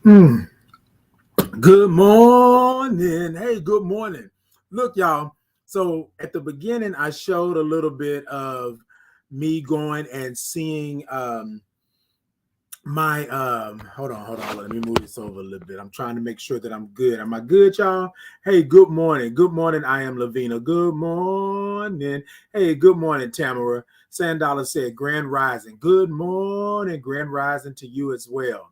Mm. Good morning. Hey, good morning. Look, y'all. So at the beginning, I showed a little bit of me going and seeing my hold on. Let me move this over a little bit. I'm trying to make sure that I'm good. Am I good, y'all? Hey, good morning. Good morning. I am Lavina. Good morning. Hey, good morning, Tamara. Sandala said, Grand Rising. Good morning, Grand Rising to you as well.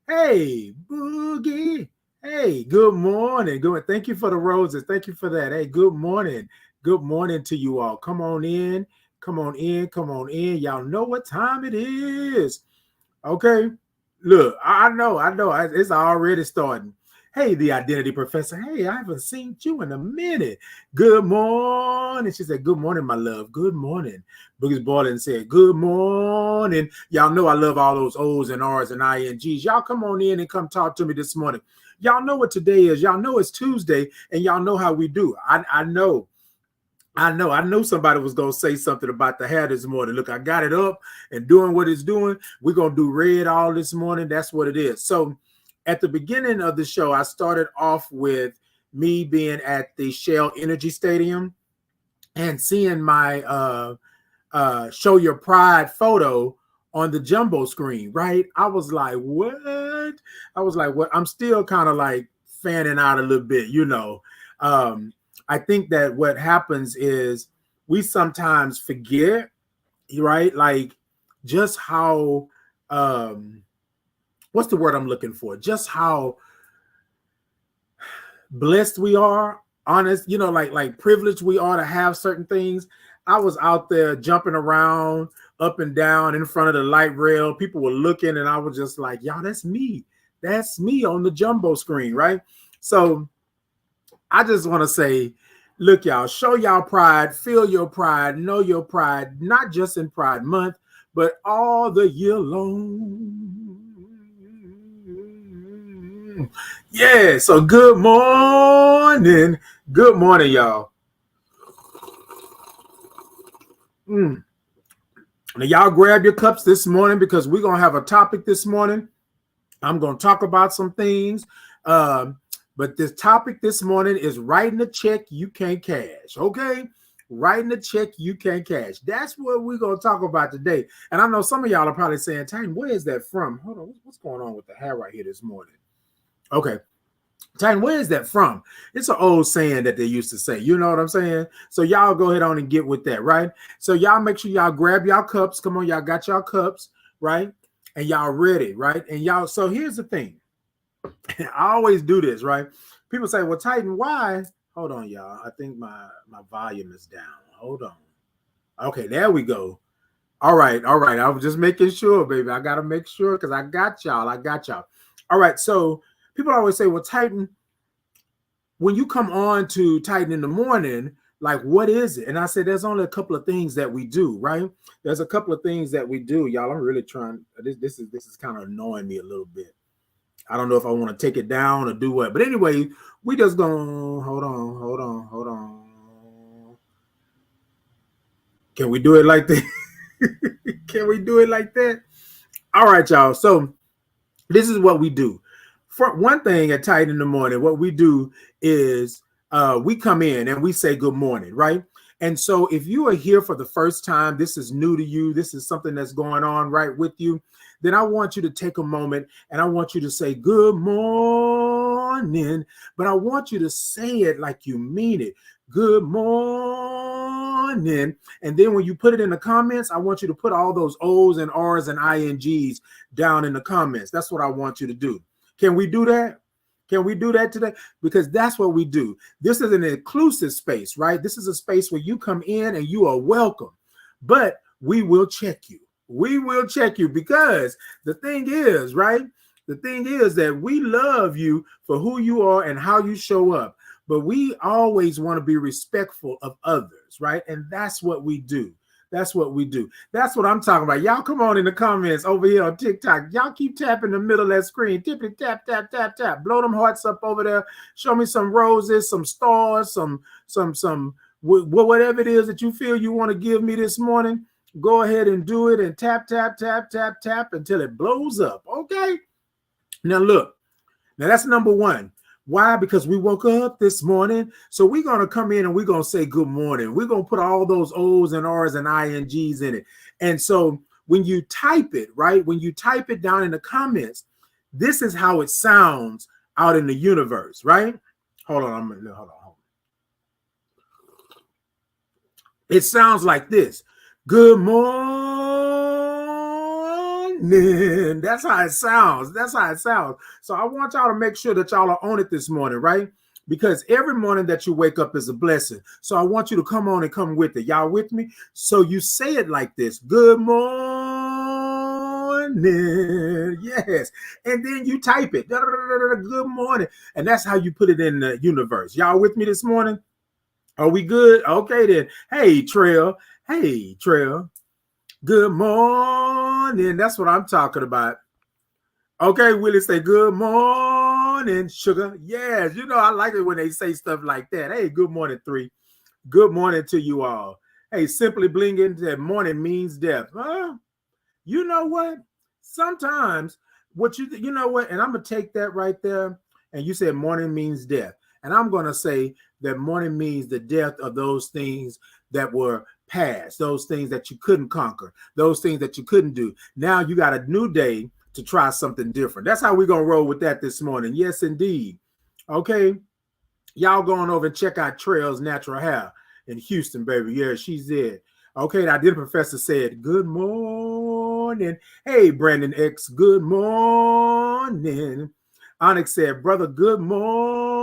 Hey, Boogie. Hey, good morning. Good. Thank you for the roses. Thank you for that. Hey, good morning. Good morning to you all. Come on in. Come on in. Come on in. Y'all know what time it is. Okay. Look, I know. It's already starting. Hey, the identity professor. Hey, I haven't seen you in a minute. Good morning. She said, Good morning, my love. Good morning. Boogie's Boylan said, Good morning. Y'all know I love all those O's and R's and INGs. Y'all come on in and come talk to me this morning. Y'all know what today is. Y'all know it's Tuesday, and y'all know how we do. I know. I knew somebody was going to say something about the hair this morning. Look, I got it up and doing what it's doing. We're going to do red all this morning. That's what it is. So at the beginning of the show, I started off with me being at the Shell Energy Stadium and seeing my Show Your Pride photo on the jumbo screen, right? I was like, what? I was like, what? I'm still kind of like fanning out a little bit, you know. I think that what happens is we sometimes forget, right? Like just how what's the word I'm looking for? Just how blessed we are, honest, you know, like privileged we are to have certain things. I was out there jumping around up and down in front of the light rail. People were looking, and I was just like, y'all, that's me. That's me on the jumbo screen, right? So I just want to say, look, y'all, show y'all pride, feel your pride, know your pride, not just in Pride Month, but all the year long. Yeah, so good morning. Good morning, y'all. Mm. Now, y'all grab your cups this morning because we're going to have a topic this morning. I'm going to talk about some things. But this topic this morning is writing a check you can't cash. Okay? Writing a check you can't cash. That's what we're going to talk about today. And I know some of y'all are probably saying, Titan, where is that from? Hold on. What's going on with the hair right here this morning? Okay. Titan, where is that from? It's an old saying that they used to say. You know what I'm saying? So y'all go ahead on and get with that, right? So y'all make sure y'all grab y'all cups. Come on, y'all got y'all cups, right? And y'all ready, right? And y'all, so here's the thing. I always do this, right? People say, well, Titan, why? Hold on, y'all. I think my volume is down. Hold on. Okay, there we go. All right, all right. I was just making sure, baby. I gotta make sure because I got y'all. I got y'all. All right. So people always say, well, Titan, when you come on to Titan in the morning, like what is it? And I said, there's only a couple of things that we do, right? There's a couple of things that we do, y'all. I'm really trying. This is kind of annoying me a little bit. I don't know if I want to take it down or do what. But anyway, we just gonna hold on. Can we do it like that? Can we do it like that? All right, y'all. So this is what we do. For one thing at Titan in the morning, what we do is we come in and we say good morning, right? And so if you are here for the first time, this is new to you, this is something that's going on right with you, then I want you to take a moment and I want you to say good morning, but I want you to say it like you mean it. Good morning. And then when you put it in the comments, I want you to put all those O's and R's and INGs down in the comments. That's what I want you to do. Can we do that? Can we do that today? Because that's what we do. This is an inclusive space, right? This is a space where you come in and you are welcome, but we will check you. We will check you because the thing is, right? The thing is that we love you for who you are and how you show up, but we always want to be respectful of others, right? And that's what we do. That's what we do. That's what I'm talking about. Y'all come on in the comments over here on TikTok. Y'all keep tapping the middle of that screen. Tippity tap, tap, tap, tap. Blow them hearts up over there. Show me some roses, some stars, some whatever it is that you feel you want to give me this morning. Go ahead and do it and tap, tap, tap, tap, tap until it blows up. Okay? Now look, now that's number one. Why? Because we woke up this morning. So we're going to come in and we're going to say good morning. We're going to put all those O's and R's and INGs in it. And so when you type it, right, when you type it down in the comments, this is how it sounds out in the universe, right? Hold on. Hold on. It sounds like this. Good morning. That's how it sounds. That's how it sounds. So I want y'all to make sure that y'all are on it this morning, right? Because every morning that you wake up is a blessing. So I want you to come on and come with it. Y'all with me? So you say it like this. Good morning. Yes. And then you type it. Good morning. And that's how you put it in the universe. Y'all with me this morning? Are we good? Okay, then. Hey, Trail. Hey, Trail. Good morning. That's what I'm talking about. Okay, Willie, say good morning, sugar. Yes, you know, I like it when they say stuff like that. Hey, good morning, 3. Good morning to you all. Hey, Simply Blinging, that morning means death. Huh? You know what? Sometimes what you know what? And I'm going to take that right there. And you said morning means death. And I'm going to say that morning means the death of those things that were past, those things that you couldn't conquer, those things that you couldn't do. Now you got a new day to try something different. That's how we're going to roll with that this morning. Yes, indeed. Okay. Y'all going over and check out Trail's Natural Hair in Houston, baby. Yeah, she's there. Okay. Now, the professor said, good morning. Hey, Brandon X, good morning. Onyx said, brother, good morning.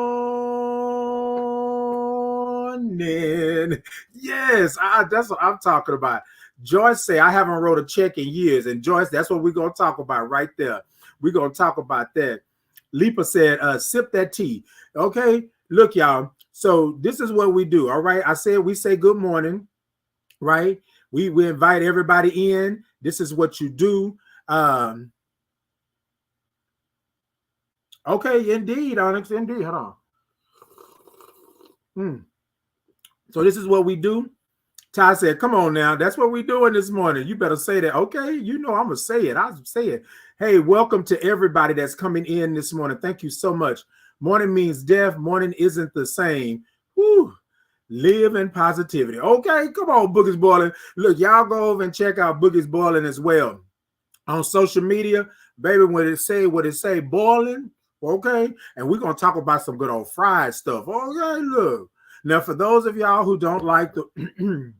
Yes, that's what I'm talking about. Joyce say, I haven't wrote a check in years. And Joyce, that's what we're going to talk about right there. We're going to talk about that. Lipa said, sip that tea. Okay, look, y'all. So this is what we do, all right? I said we say good morning, right? We invite everybody in. This is what you do. Okay, indeed, Onyx, indeed. Hold on. So this is what we do. Ty said, come on now. That's what we're doing this morning. You better say that. Okay, you know I'm going to say it. I'll say it. Hey, welcome to everybody that's coming in this morning. Thank you so much. Morning means death. Morning isn't the same. Woo. Live in positivity. Okay, come on, Boogie's Boiling. Look, y'all go over and check out Boogie's Boiling as well. On social media, baby, when it say what it say, boiling, okay? And we're going to talk about some good old fried stuff. Okay, look. Now, for those of y'all who don't like the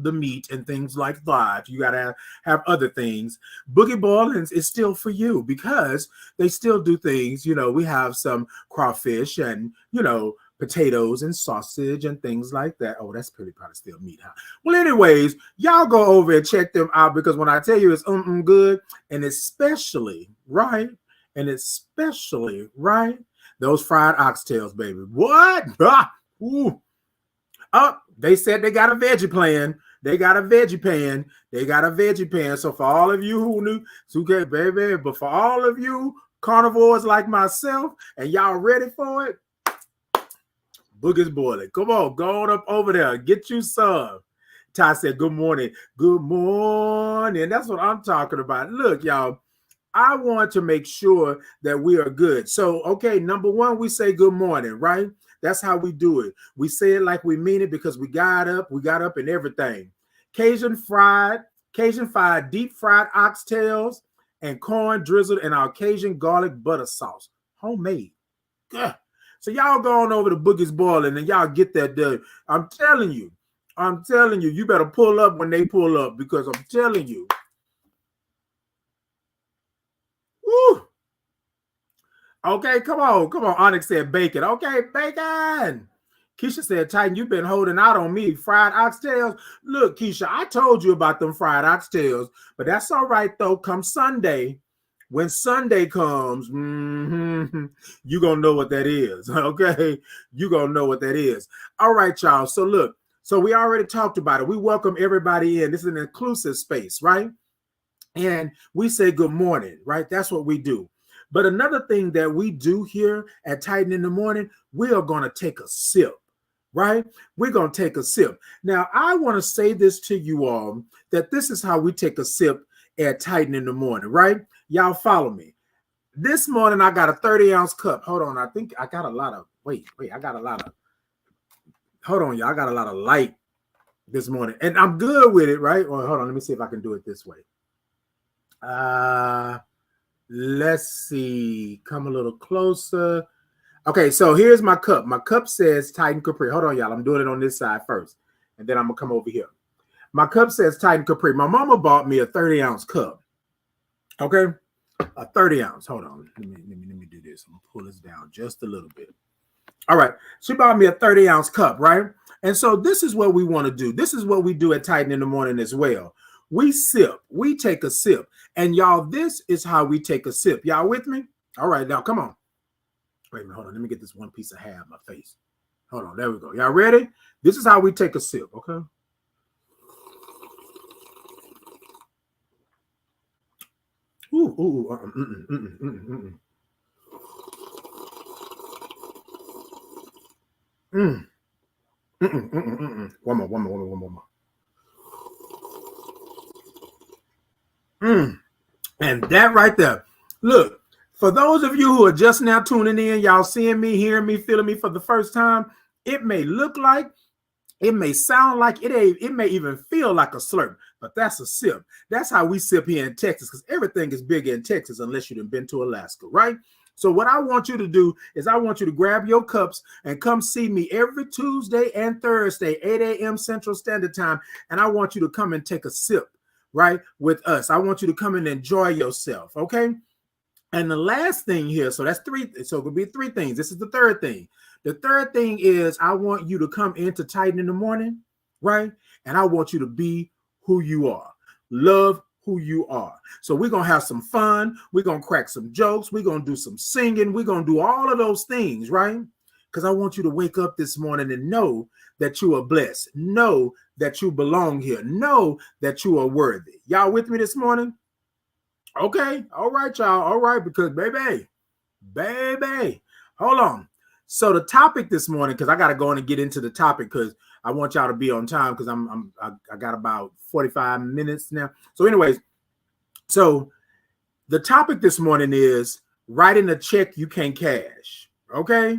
the meat and things like that, you got to have other things. Boogie Boilings is still for you because they still do things. You know, we have some crawfish and, you know, potatoes and sausage and things like that. Oh, that's probably still meat, huh? Well, anyways, y'all go over and check them out because when I tell you it's good, and especially, right? And especially, right? Those fried oxtails, baby. What? Ah, ooh. Oh, they said they got a veggie plan. They got a veggie pan. They got a veggie pan. So for all of you who knew, okay, baby, but for all of you carnivores like myself, and y'all ready for it, Boogie's Boiling. Come on, go on up over there. Get you some. Ty said, good morning. Good morning. That's what I'm talking about. Look, y'all, I want to make sure that we are good. So, okay, number one, we say good morning, right? That's how we do it. We say it like we mean it because we got up and everything. Cajun fried, deep fried oxtails and corn drizzled in our Cajun garlic butter sauce. Homemade. Ugh. So y'all go on over to Boogie's Boiling and y'all get that done. I'm telling you, you better pull up when they pull up because I'm telling you. Woo. Okay, come on. Onyx said bacon. Okay, bacon. Keisha said, Titan, you've been holding out on me. Fried oxtails. Look, Keisha, I told you about them fried oxtails, but that's all right, though. Come Sunday, when Sunday comes, you're going to know what that is, okay? You're going to know what that is. All right, y'all. So look, so we already talked about it. We welcome everybody in. This is an inclusive space, right? And we say good morning, right? That's what we do. But another thing that we do here at Titan in the Morning, we are going to take a sip, right? We're going to take a sip. Now, I want to say this to you all, that this is how we take a sip at Titan in the Morning, right? Y'all follow me. This morning I got a 30-ounce cup. Hold on. I think I got a lot of, I got a lot of, hold on, y'all. I got a lot of light this morning. And I'm good with it, right? Well, hold on. Let me see if I can do it this way. Let's see. Come a little closer. Okay, so here's my cup. My cup says Titan Capri. Hold on, y'all. I'm doing it on this side first, and then I'm gonna come over here. My cup says Titan Capri. My mama bought me a 30-ounce cup. Okay, a 30-ounce. Hold on. Let me do this. I'm gonna pull this down just a little bit. All right. She bought me a 30-ounce cup, right? And so this is what we want to do. This is what we do at Titan in the morning as well. We sip. We take a sip. And y'all, this is how we take a sip. Y'all with me? All right, now come on. Wait a minute, hold on. Let me get this one piece of hair on my face. Hold on, there we go. Y'all ready? This is how we take a sip, okay? One more. And that right there. Look, for those of you who are just now tuning in, y'all seeing me, hearing me, feeling me for the first time, it may look like, it may sound like, it may even feel like a slurp, but that's a sip. That's how we sip here in Texas, because everything is bigger in Texas unless you've been to Alaska, right? So what I want you to do is I want you to grab your cups and come see me every Tuesday and Thursday, 8 a.m. Central Standard Time, and I want you to come and take a sip, right, with us. I want you to come and enjoy yourself, okay? And the last thing here, so that's three. So it could be three things. This is the third thing. The third thing is I want you to come into Titan in the morning, right? And I want you to be who you are. Love who you are. So we're going to have some fun. We're going to crack some jokes. We're going to do some singing. We're going to do all of those things, right? Because I want you to wake up this morning and know that you are blessed. Know that you belong here. Know that you are worthy. Y'all with me this morning? Okay. All right, y'all. All right. Because baby, hold on. So the topic this morning, because I got to go in and get into the topic because I want y'all to be on time because I got about 45 minutes now. So anyways, so the topic this morning is writing a check you can't cash. Okay.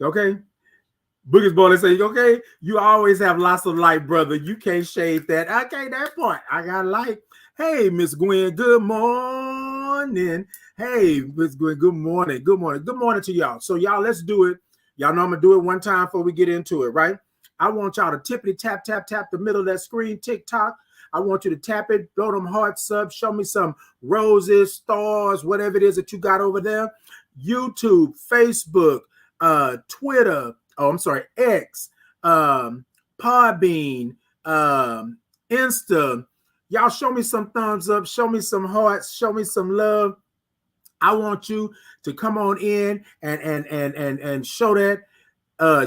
Okay. Boogie's boy, let's say, okay, you always have lots of light, brother. You can't shave that. Okay, that part. I got light. Hey, Miss Gwen, good morning. Hey, Miss Gwen, good morning. Good morning. Good morning to y'all. So, y'all, let's do it. Y'all know I'm going to do it one time before we get into it, right? I want y'all to tippity tap, tap, tap the middle of that screen, TikTok. I want you to tap it, blow them hearts up, show me some roses, stars, whatever it is that you got over there. YouTube, Facebook, Twitter, X, Podbean, Insta. Y'all show me some thumbs up, show me some hearts, show me some love. I want you to come on in and show that.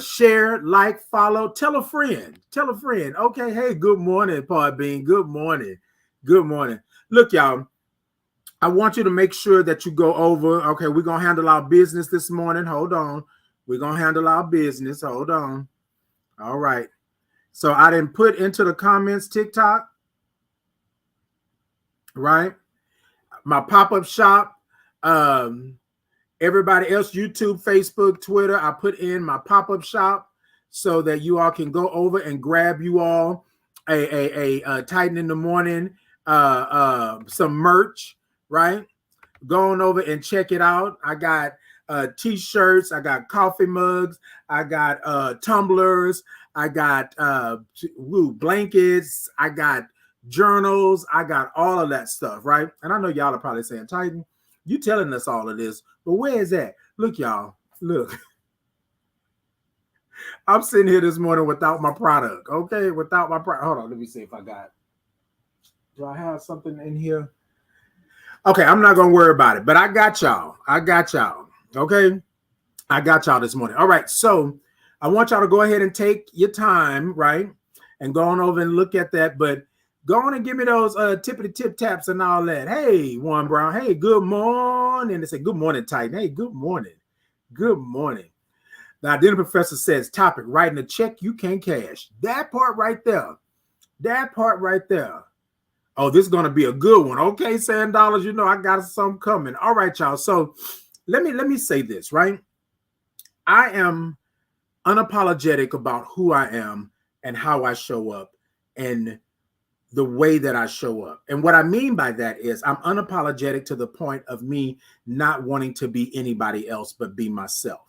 Share, like, follow, tell a friend. Okay, hey, good morning, Podbean. Good morning. Look, y'all, I want you to make sure that you go over. Okay, we're gonna handle our business this morning. Hold on. We're gonna handle our business. Hold on. All right. So I didn't put into the comments TikTok, right? My pop-up shop. Everybody else, YouTube, Facebook, Twitter, I put in my pop-up shop so that you all can go over and grab you all a Titan in the morning, some merch, right? Go on over and check it out. I got t-shirts, I got coffee mugs, I got tumblers, I got blankets, I got journals, I got all of that stuff, right? And I know y'all are probably saying, Titan, you telling us all of this, but where is that? Look, y'all, look. I'm sitting here this morning without my product, okay? Without my product. Hold on, let me see if I got. Do I have something in here? Okay, I'm not going to worry about it, but I got y'all. Okay? I got y'all this morning. All right, so I want y'all to go ahead and take your time, right? And go on over and look at that, but go on and give me those tippity tip taps and all that. Hey, Warren Brown. Hey, good morning. They say, good morning, Titan. Hey, good morning. Good morning. Now, then the professor says, topic, writing a check you can't cash. That part right there. Oh, this is going to be a good one. Okay, Sand Dollars, you know I got something coming. All right, y'all. So let me say this, right? I am unapologetic about who I am and how I show up and the way that I show up. And what I mean by that is I'm unapologetic to the point of me not wanting to be anybody else but be myself.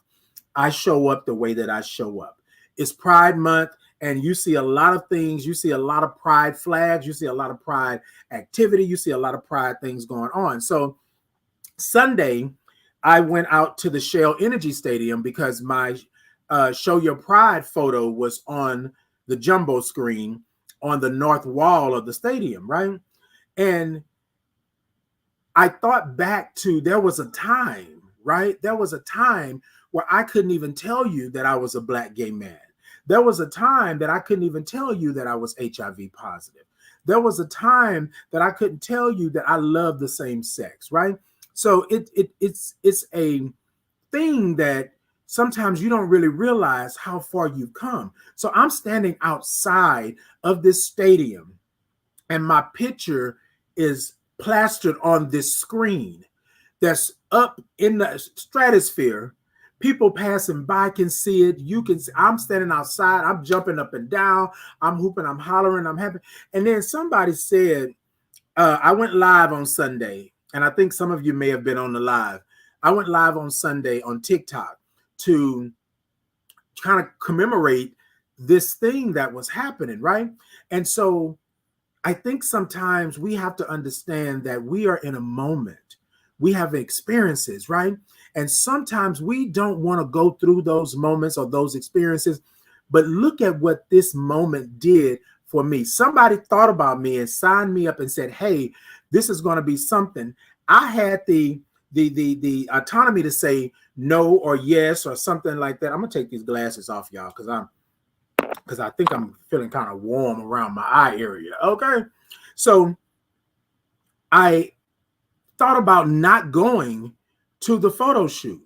I show up the way that I show up. It's Pride Month, and you see a lot of things. You see a lot of pride flags. You see a lot of pride activity. You see a lot of pride things going on. So Sunday, I went out to the Shell Energy Stadium because my Show Your Pride photo was on the jumbo screen on the north wall of the stadium, right? And I thought back to there was a time, right? There was a time where I couldn't even tell you that I was a Black gay man. There was a time that I couldn't even tell you that I was HIV positive. There was a time that I couldn't tell you that I love the same sex, right? So it's a thing that sometimes you don't really realize how far you've come. So I'm standing outside of this stadium and my picture is plastered on this screen that's up in the stratosphere. People passing by can see it. You can see, I'm standing outside. I'm jumping up and down. I'm hooping. I'm hollering. I'm happy. And then somebody said, I went live on Sunday. And I think some of you may have been on the live. I went live on Sunday on TikTok to kind of commemorate this thing that was happening, right? And so I think sometimes we have to understand that we are in a moment. We have experiences, right? And sometimes we don't want to go through those moments or those experiences, but look at what this moment did for me. Somebody thought about me and signed me up and said, hey, this is going to be something. I had the autonomy to say no or yes or something like that. I'm gonna take these glasses off, y'all, because I think I'm feeling kind of warm around my eye area. Okay, so I thought about not going to the photo shoot,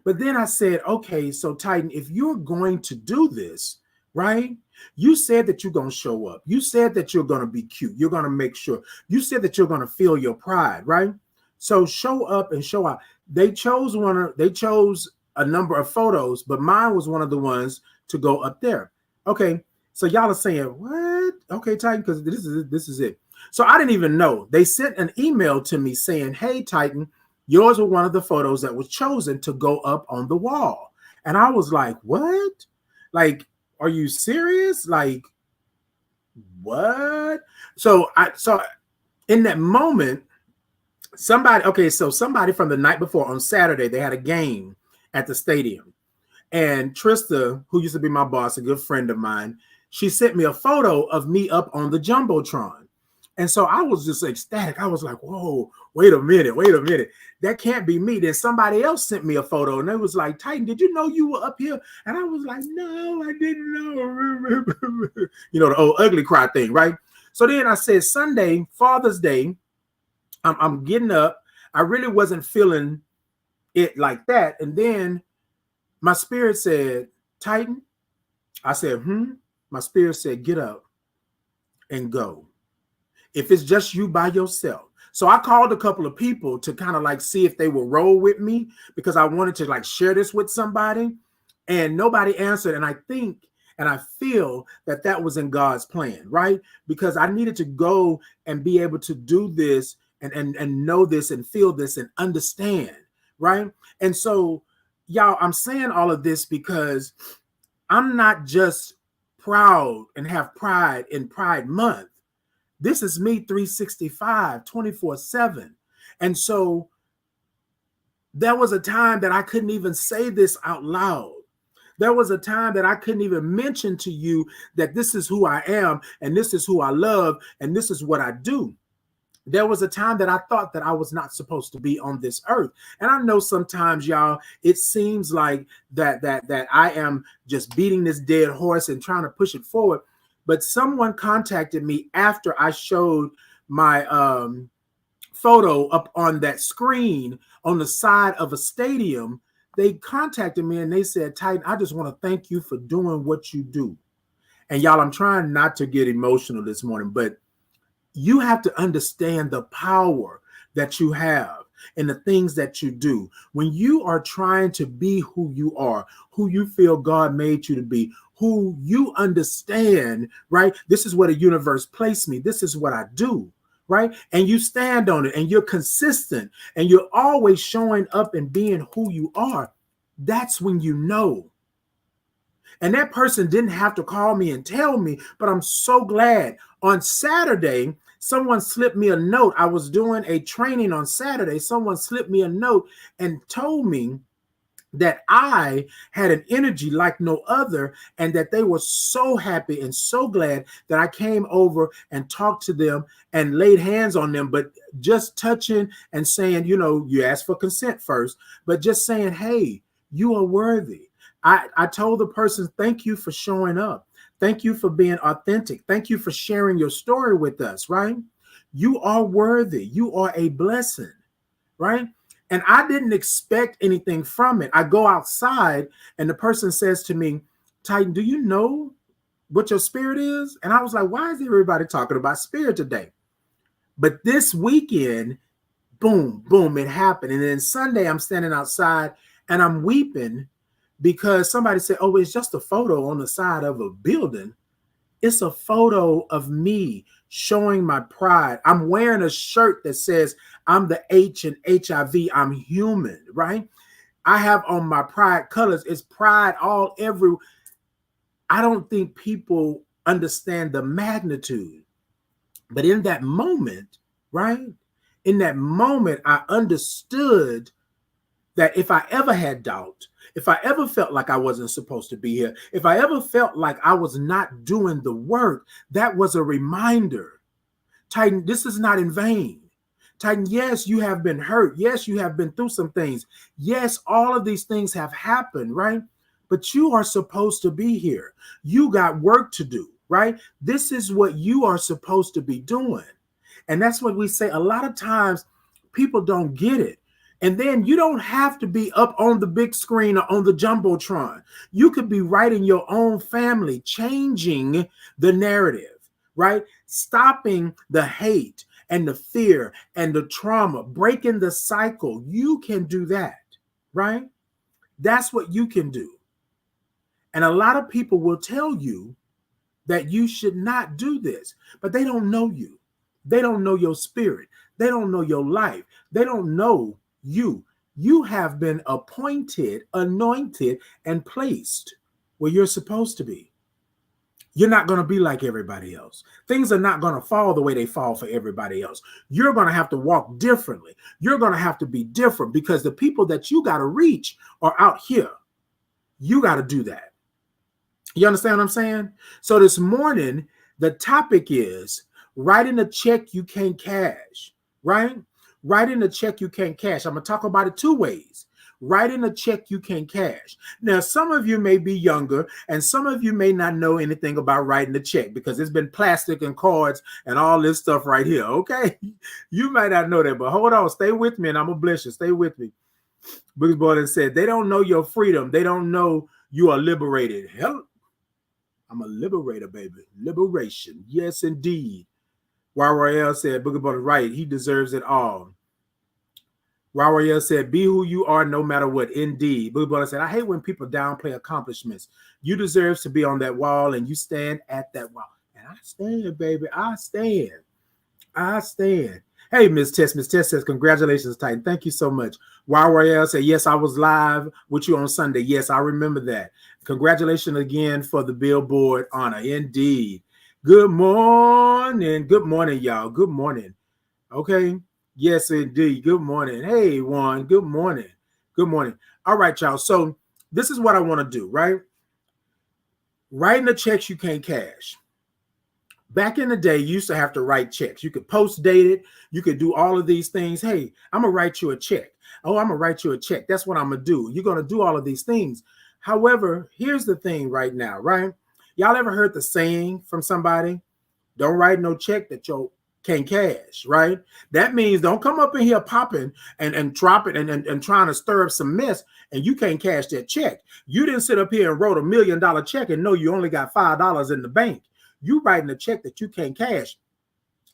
but then I said, okay, so Titan, if you're going to do this, right? You said that you're going to show up. You said that you're going to be cute. You're going to make sure. You said that you're going to feel your pride, right? So show up and show out. They chose a number of photos, but mine was one of the ones to go up there. Okay, so y'all are saying, what? Okay, Titan, because this is it. So I didn't even know. They sent an email to me saying, hey, Titan, yours were one of the photos that was chosen to go up on the wall. And I was like, what? Like, are you serious? Like, what? So in that moment, somebody from the night before on Saturday, they had a game at the stadium. And Trista, who used to be my boss, a good friend of mine, she sent me a photo of me up on the Jumbotron. And so I was just ecstatic. I was like, whoa, wait a minute. That can't be me. Then somebody else sent me a photo and they was like, Titan, did you know you were up here? And I was like, no, I didn't know. You know, the old ugly cry thing, right? So then I said, Sunday, Father's Day, I'm getting up. I really wasn't feeling it like that. And then my spirit said, Titan. I said, My spirit said, get up and go. If it's just you by yourself. So I called a couple of people to kind of like see if they would roll with me because I wanted to like share this with somebody, and nobody answered. And I think and I feel that that was in God's plan, right? Because I needed to go and be able to do this and know this and feel this and understand, right? And so, y'all, I'm saying all of this because I'm not just proud and have pride in Pride Month. This is me 365, 24/7. And so there was a time that I couldn't even say this out loud. There was a time that I couldn't even mention to you that this is who I am and this is who I love and this is what I do. There was a time that I thought that I was not supposed to be on this earth. And I know sometimes, y'all, it seems like that I am just beating this dead horse and trying to push it forward. But someone contacted me after I showed my photo up on that screen on the side of a stadium. They contacted me and they said, Titan, I just want to thank you for doing what you do. And y'all, I'm trying not to get emotional this morning, but You have to understand the power that you have and the things that you do. When you are trying to be who you are, who you feel God made you to be, who you understand, right? This is where the universe placed me. This is what I do, right? And you stand on it and you're consistent and you're always showing up and being who you are. That's when you know. And that person didn't have to call me and tell me, but I'm so glad. On Saturday, someone slipped me a note. I was doing a training on Saturday. Someone slipped me a note and told me that I had an energy like no other, and that they were so happy and so glad that I came over and talked to them and laid hands on them, but just touching and saying, you know, you asked for consent first, but just saying, hey, you are worthy. I told the person, thank you for showing up. Thank you for being authentic. Thank you for sharing your story with us, right? You are worthy. You are a blessing, right? And I didn't expect anything from it. I go outside and the person says to me, Titan, do you know what your spirit is? And I was like, why is everybody talking about spirit today? But this weekend, boom, boom, it happened. And then Sunday, I'm standing outside and I'm weeping because somebody said, oh, it's just a photo on the side of a building. It's a photo of me showing my pride. I'm wearing a shirt that says I'm the H in HIV. I'm human, right? I have on my pride colors. It's pride all every. I don't think people understand the magnitude. But in that moment, right? In that moment, I understood that if I ever had doubt, if I ever felt like I wasn't supposed to be here, if I ever felt like I was not doing the work, that was a reminder. Titan, this is not in vain. Titan, yes, you have been hurt. Yes, you have been through some things. Yes, all of these things have happened, right? But you are supposed to be here. You got work to do, right? This is what you are supposed to be doing. And that's what we say. A lot of times people don't get it. And then you don't have to be up on the big screen or on the Jumbotron. You could be right in your own family, changing the narrative, right? Stopping the hate and the fear and the trauma, breaking the cycle. You can do that, right? That's what you can do. And a lot of people will tell you that you should not do this, but they don't know you. They don't know your spirit. They don't know your life. They don't know you. You have been appointed, anointed, and placed where you're supposed to be. You're not going to be like everybody else. Things are not going to fall the way they fall for everybody else. You're going to have to walk differently. You're going to have to be different because the people that you got to reach are out here. You got to do that. You understand what I'm saying? So this morning, the topic is writing a check you can't cash, right? Writing a check you can't cash. I'm going to talk about it two ways. Writing a check you can't cash. Now, some of you may be younger and some of you may not know anything about writing a check because it's been plastic and cards and all this stuff right here, okay? You might not know that, but hold on. Stay with me and I'm going to bless you. Stay with me. Boogie Boy said, they don't know your freedom. They don't know you are liberated. Hell, I'm a liberator, baby. Liberation. Yes, indeed. Royale said, Boogie Boy right. He deserves it all. Royale said, be who you are no matter what. Indeed. Boogie Boy said, I hate when people downplay accomplishments. You deserve to be on that wall and you stand at that wall. And I stand, baby. I stand. I stand. Hey, Miss Tess. Miss Tess says, congratulations, Titan. Thank you so much. Royale said, yes, I was live with you on Sunday. Yes, I remember that. Congratulations again for the Billboard honor. Indeed. Good morning. Good morning, y'all. Good morning. Okay. Yes, indeed. Good morning. Hey, Juan. Good morning. Good morning. All right, y'all. So this is what I want to do, right? Writing the checks you can't cash. Back in the day, you used to have to write checks. You could post date it. You could do all of these things. Hey, I'm going to write you a check. Oh, I'm going to write you a check. That's what I'm going to do. You're going to do all of these things. However, here's the thing right now, right? Y'all ever heard the saying from somebody? Don't write no check that you can't cash, right? That means don't come up in here popping and dropping and trying to stir up some mess and you can't cash that check. You didn't sit up here and wrote $1 million check and know you only got $5 in the bank. You writing a check that you can't cash.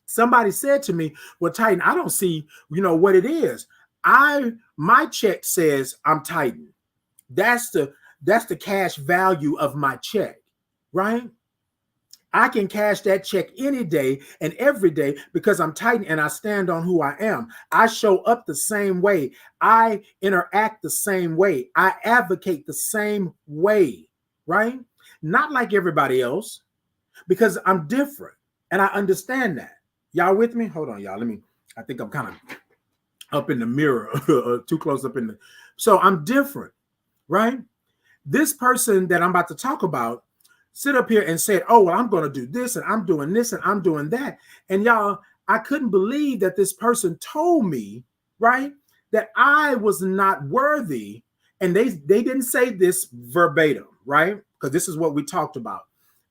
Somebody said to me, well, Titan, I don't see, what it is. My check says I'm Titan. That's the cash value of my check, right? I can cash that check any day and every day because I'm Titan and I stand on who I am. I show up the same way. I interact the same way. I advocate the same way, right? Not like everybody else, because I'm different and I understand that. Y'all with me? Hold on, y'all. I think I'm kind of up in the mirror, too close up in the. So I'm different, right? This person that I'm about to talk about sit up here and said, oh, well, I'm going to do this and I'm doing this and I'm doing that. And y'all, I couldn't believe that this person told me, right, that I was not worthy. And they didn't say this verbatim, right? Because this is what we talked about.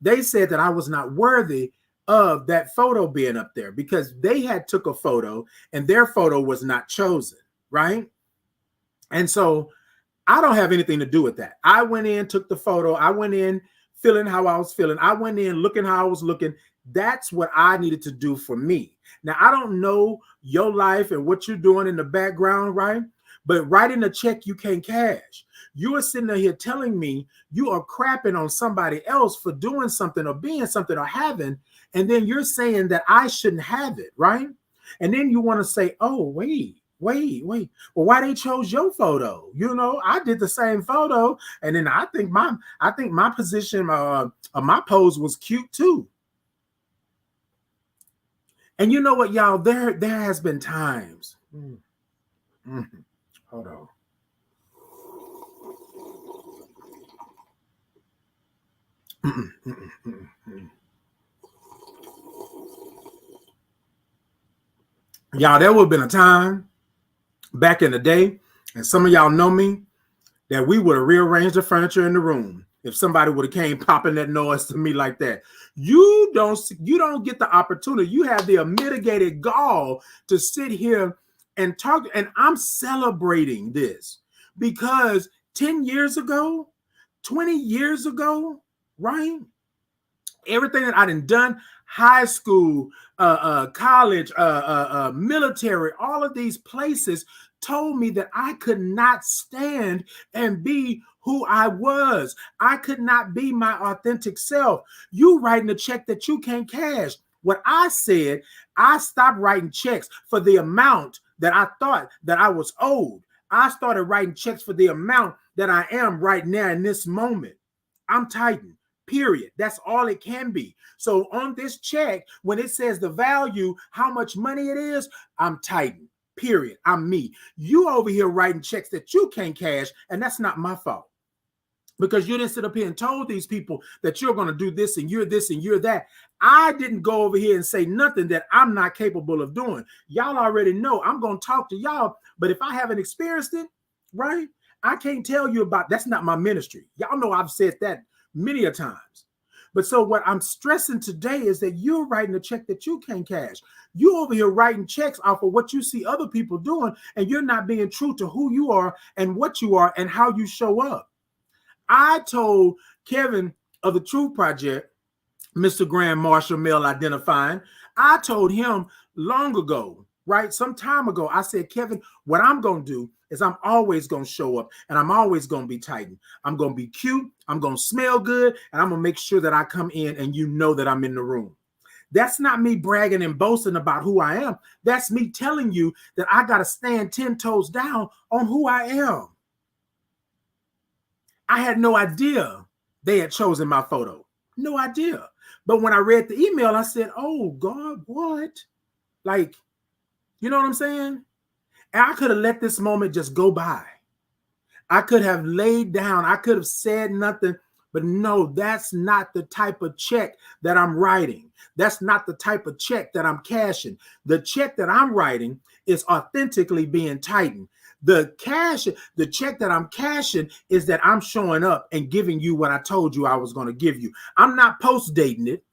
They said that I was not worthy of that photo being up there because they had took a photo and their photo was not chosen, right? And so I don't have anything to do with that. I went in, took the photo. I went in feeling how I was feeling. I went in looking how I was looking. That's what I needed to do for me. Now, I don't know your life and what you're doing in the background, right? But writing a check you can't cash. You are sitting here telling me you are crapping on somebody else for doing something or being something or having, and then you're saying that I shouldn't have it, right? And then you want to say, oh, wait. Well, why they chose your photo? I did the same photo, and then I think my position, my pose was cute too. And you know what, y'all? There has been times. Hold on. Y'all, there would have been a time back in the day, and some of y'all know me, that we would have rearranged the furniture in the room if somebody would have came popping that noise to me like that. You don't get the opportunity. You have the unmitigated gall to sit here and talk, and I'm celebrating this because 10 years ago, 20 years ago, right? Everything that I done, high school, college, military, all of these places told me that I could not stand and be who I was. I could not be my authentic self. You writing a check that you can't cash. What I said, I stopped writing checks for the amount that I thought that I was owed. I started writing checks for the amount that I am right now in this moment. I'm Titan. Period. That's all it can be. So on this check, when it says the value, how much money it is, I'm Titan. Period. I'm me. You over here writing checks that you can't cash, and that's not my fault. Because you didn't sit up here and told these people that you're going to do this and you're that. I didn't go over here and say nothing that I'm not capable of doing. Y'all already know I'm going to talk to y'all, but if I haven't experienced it, right, I can't tell you about. That's not my ministry. Y'all know I've said that many a times. But so what I'm stressing today is that you're writing a check that you can't cash. You over here writing checks off of what you see other people doing, and you're not being true to who you are and what you are and how you show up. I told Kevin of the Truth Project, Mr. Grand Marshal Male Identifying, I told him long ago, right, some time ago, I said, Kevin, what I'm going to do is I'm always going to show up and I'm always going to be Titan. I'm going to be cute. I'm going to smell good. And I'm going to make sure that I come in and you know that I'm in the room. That's not me bragging and boasting about who I am. That's me telling you that I got to stand 10 toes down on who I am. I had no idea they had chosen my photo. No idea. But when I read the email, I said, oh, God, what? Like, you know what I'm saying? And I could have let this moment just go by. I could have laid down. I could have said nothing. But no, that's not the type of check that I'm writing. That's not the type of check that I'm cashing. The check that I'm writing is authentically being Titan. The check that I'm cashing is that I'm showing up and giving you what I told you I was going to give you. I'm not post-dating it.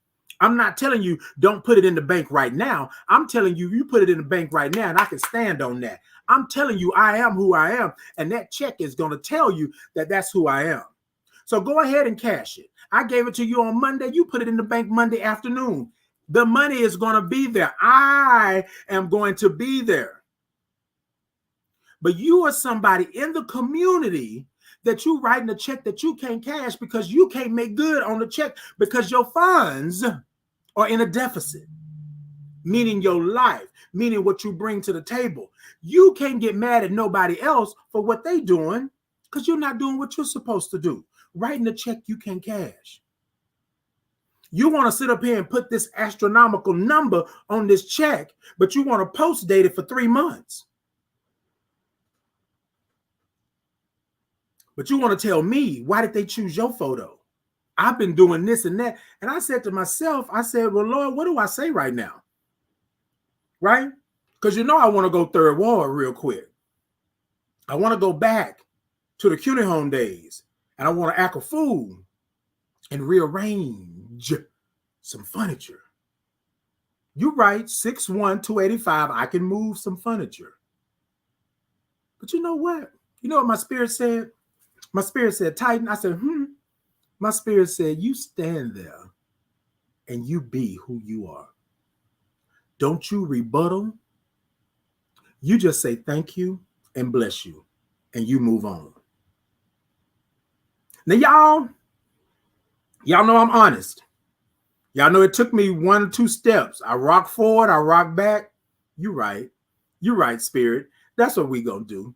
I'm not telling you don't put it in the bank right now. I'm telling you, you put it in the bank right now and I can stand on that. I'm telling you, I am who I am. And that check is going to tell you that that's who I am. So go ahead and cash it. I gave it to you on Monday. You put it in the bank Monday afternoon. The money is going to be there. I am going to be there. But you are somebody in the community that you writing a check that you can't cash because you can't make good on the check because your funds are in a deficit, meaning your life, meaning what you bring to the table. You can't get mad at nobody else for what they doing because you're not doing what you're supposed to do. Writing a check you can't cash. You want to sit up here and put this astronomical number on this check, but you want to post date it for 3 months. But you want to tell me, why did they choose your photo? I've been doing this and that. And I said to myself, I said, well, Lord, what do I say right now? Right? Because you know I want to go third ward real quick. I want to go back to the CUNY home days. And I want to act a fool and rearrange some furniture. You're right, 6'1", 285, I can move some furniture. But you know what? You know what my spirit said? My spirit said, Titan. I said, My spirit said, you stand there and you be who you are. Don't you rebuttal. You just say thank you and bless you, and you move on. Now, y'all know I'm honest. Y'all know it took me 1 or 2 steps. I rock forward, I rock back. You right. You right, Spirit. That's what we gonna do.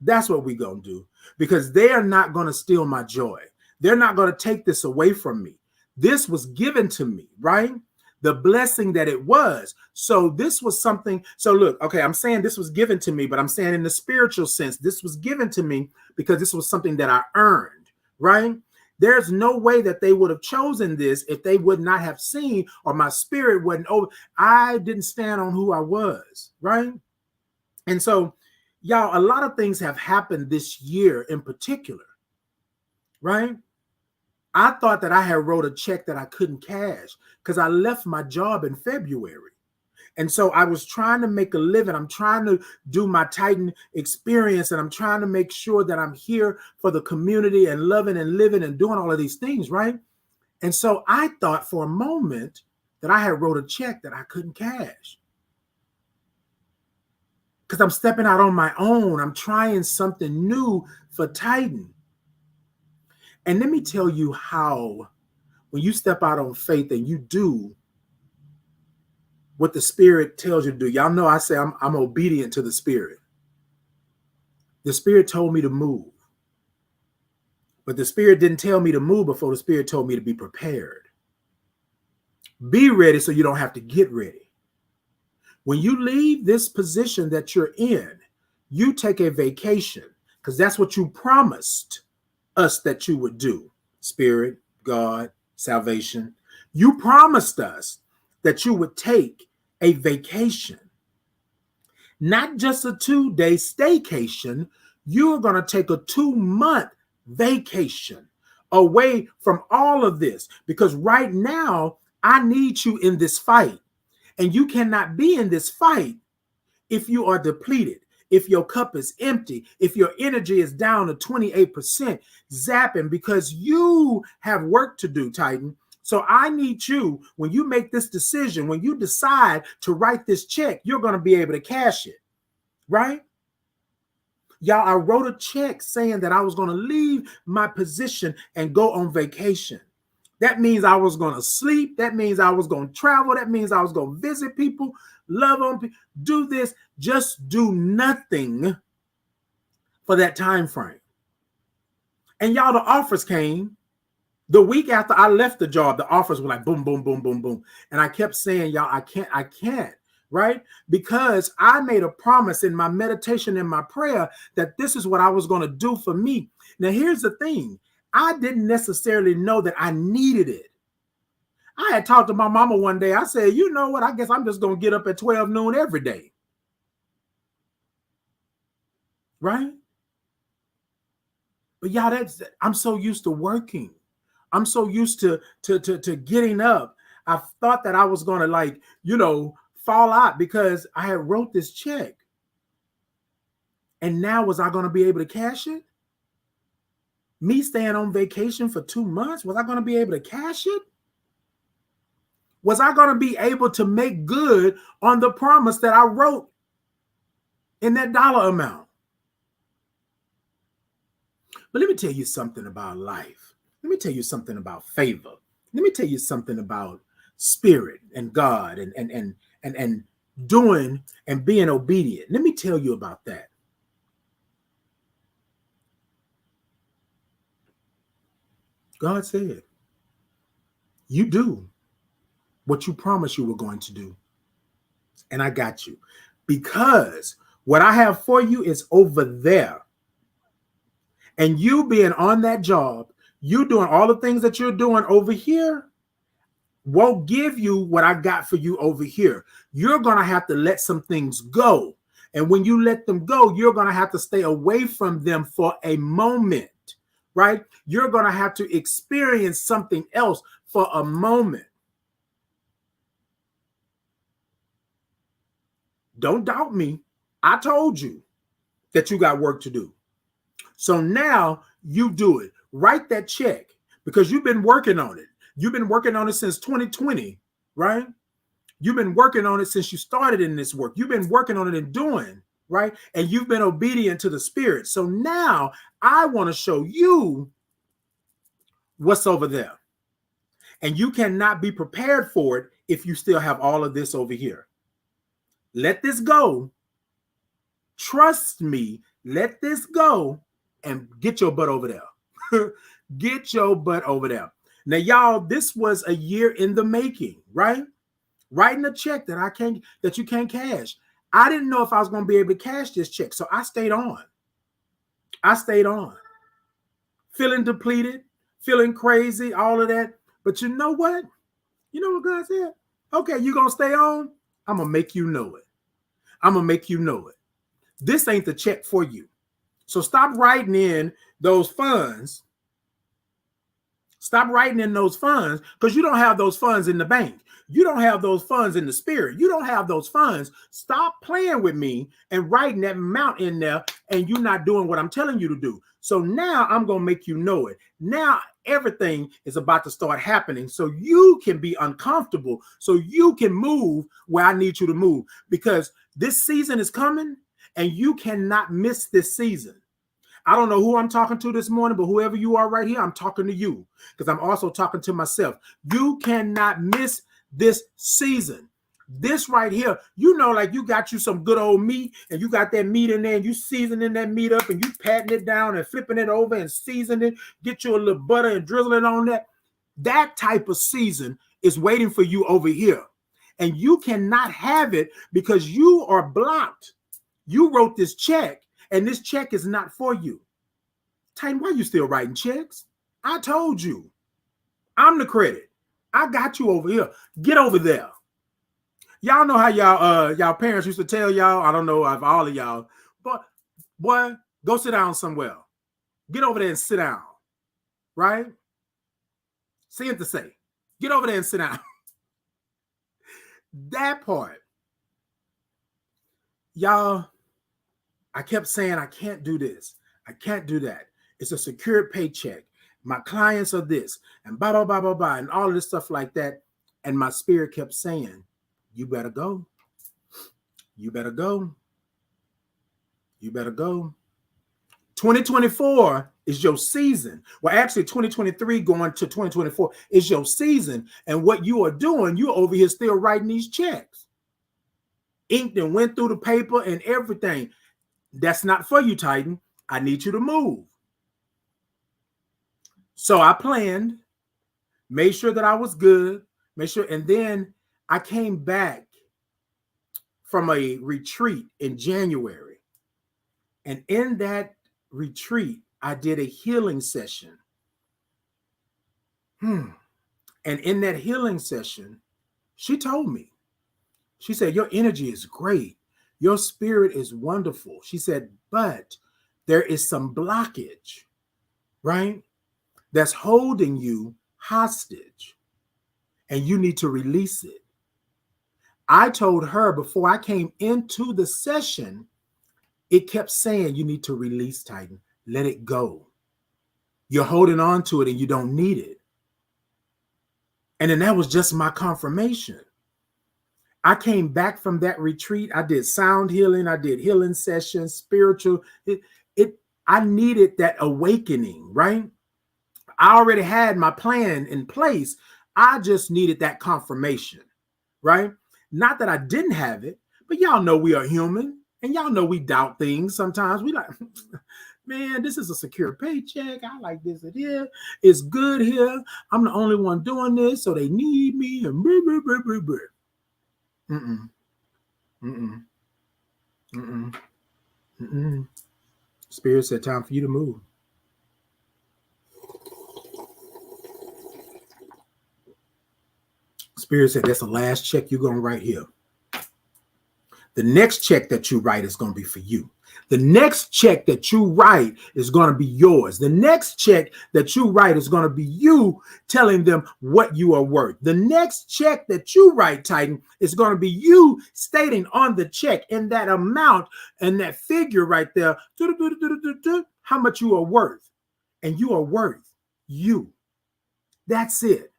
That's what we gonna do. Because they are not gonna steal my joy. They're not gonna take this away from me. This was given to me, right? The blessing that it was. So this was something. So look, okay, I'm saying this was given to me, but I'm saying in the spiritual sense, this was given to me because this was something that I earned, right? There's no way that they would have chosen this if they would not have seen, or my spirit wasn't over. I didn't stand on who I was, right? And so, y'all, a lot of things have happened this year in particular, right? I thought that I had wrote a check that I couldn't cash because I left my job in February. And so I was trying to make a living. I'm trying to do my Titan experience, and I'm trying to make sure that I'm here for the community and loving and living and doing all of these things, right? And so I thought for a moment that I had wrote a check that I couldn't cash because I'm stepping out on my own. I'm trying something new for Titan. And let me tell you how, when you step out on faith and you do what the Spirit tells you to do. Y'all know I say I'm obedient to the Spirit. The Spirit told me to move. But the Spirit didn't tell me to move before the Spirit told me to be prepared. Be ready so you don't have to get ready. When you leave this position that you're in, you take a vacation because that's what you promised us that you would do. Spirit, God, salvation. You promised us that you would take a vacation, not just a 2-day staycation. You're going to take a 2-month vacation away from all of this, because right now I need you in this fight, and you cannot be in this fight if you are depleted, if your cup is empty, if your energy is down to 28%, zapping, because you have work to do, Titan. So I need you, when you make this decision, when you decide to write this check, you're going to be able to cash it, right? Y'all, I wrote a check saying that I was going to leave my position and go on vacation. That means I was going to sleep. That means I was going to travel. That means I was going to visit people, love on people, do this, just do nothing for that time frame. And y'all, the offers came. The week after I left the job, the offers were like boom, boom, boom, boom, boom. And I kept saying, y'all, I can't, right? Because I made a promise in my meditation and my prayer that this is what I was going to do for me. Now, here's the thing. I didn't necessarily know that I needed it. I had talked to my mama one day. I said, you know what? I guess I'm just going to get up at 12 noon every day. Right? But y'all, I'm so used to working. I'm so used to getting up. I thought that I was going to fall out because I had wrote this check. And now was I going to be able to cash it? Me staying on vacation for 2 months, was I going to be able to cash it? Was I going to be able to make good on the promise that I wrote in that dollar amount? But let me tell you something about life. Let me tell you something about favor. Let me tell you something about spirit and God and doing and being obedient. Let me tell you about that. God said, you do what you promised you were going to do. And I got you. Because what I have for you is over there. And you being on that job, you doing all the things that you're doing over here, won't give you what I got for you over here. You're going to have to let some things go. And when you let them go, you're going to have to stay away from them for a moment, right? You're going to have to experience something else for a moment. Don't doubt me. I told you that you got work to do. So now you do it. Write that check because you've been working on it. You've been working on it since 2020, right? You've been working on it since you started in this work. You've been working on it and doing, right? And you've been obedient to the Spirit. So now I want to show you what's over there. And you cannot be prepared for it if you still have all of this over here. Let this go. Trust me. Let this go and get your butt over there. Get your butt over there. Now, y'all, this was a year in the making, right? Writing a check that you can't cash. I didn't know if I was going to be able to cash this check, so I stayed on. Feeling depleted, feeling crazy, all of that. But you know what? You know what God said? Okay, you're going to stay on? I'm going to make you know it. I'm going to make you know it. This ain't the check for you. So stop writing in those funds. Stop writing in those funds because you don't have those funds in the bank. You don't have those funds in the spirit. You don't have those funds. Stop playing with me and writing that amount in there and you're not doing what I'm telling you to do. So now I'm going to make you know it. Now everything is about to start happening so you can be uncomfortable, so you can move where I need you to move because this season is coming and you cannot miss this season. I don't know who I'm talking to this morning, but whoever you are right here, I'm talking to you because I'm also talking to myself. You cannot miss this season. This right here, you know, like you got you some good old meat and you got that meat in there and you seasoning that meat up and you patting it down and flipping it over and seasoning it, get you a little butter and drizzle it on that. That type of season is waiting for you over here. And you cannot have it because you are blocked. You wrote this check. And this check is not for you. Titan, why are you still writing checks? I told you. I'm the credit. I got you over here. Get over there. Y'all know how y'all parents used to tell y'all. I don't know if all of y'all, but boy, go sit down somewhere. Get over there and sit down. Right? See to say. Get over there and sit down. That part. Y'all, I kept saying, I can't do this. I can't do that. It's a secured paycheck. My clients are this and blah, blah, blah, blah, blah, and all of this stuff like that. And my spirit kept saying, you better go. You better go. You better go. 2024 is your season. Well, actually 2023 going to 2024 is your season. And what you are doing, you're over here still writing these checks. Inked and went through the paper and everything. That's not for you, Titan. I need you to move. So I planned, made sure that I was good, and then I came back from a retreat in January. And in that retreat, I did a healing session. And in that healing session, she told me, she said, your energy is great. Your spirit is wonderful. She said, but there is some blockage, right? That's holding you hostage and you need to release it. I told her before I came into the session, it kept saying you need to release, Titan. Let it go. You're holding on to it and you don't need it. And then that was just my confirmation. I came back from that retreat. I did sound healing. I did healing sessions, spiritual. I needed that awakening, right? I already had my plan in place. I just needed that confirmation, right? Not that I didn't have it, but y'all know we are human, and y'all know we doubt things sometimes. We like, man, this is a secure paycheck. I like this here. It's good here. I'm the only one doing this, so they need me. And blah, blah, blah, blah, blah. Mm-mm. Mm-mm. Mm-mm. Mm-mm. Spirit said, time for you to move. Spirit said, that's the last check you're going to write here. The next check that you write is going to be for you. The next check that you write is going to be yours. The next check that you write is going to be you telling them what you are worth. The next check that you write, Titan, is going to be you stating on the check in that amount and that figure right there, how much you are worth. And you are worth you. That's it.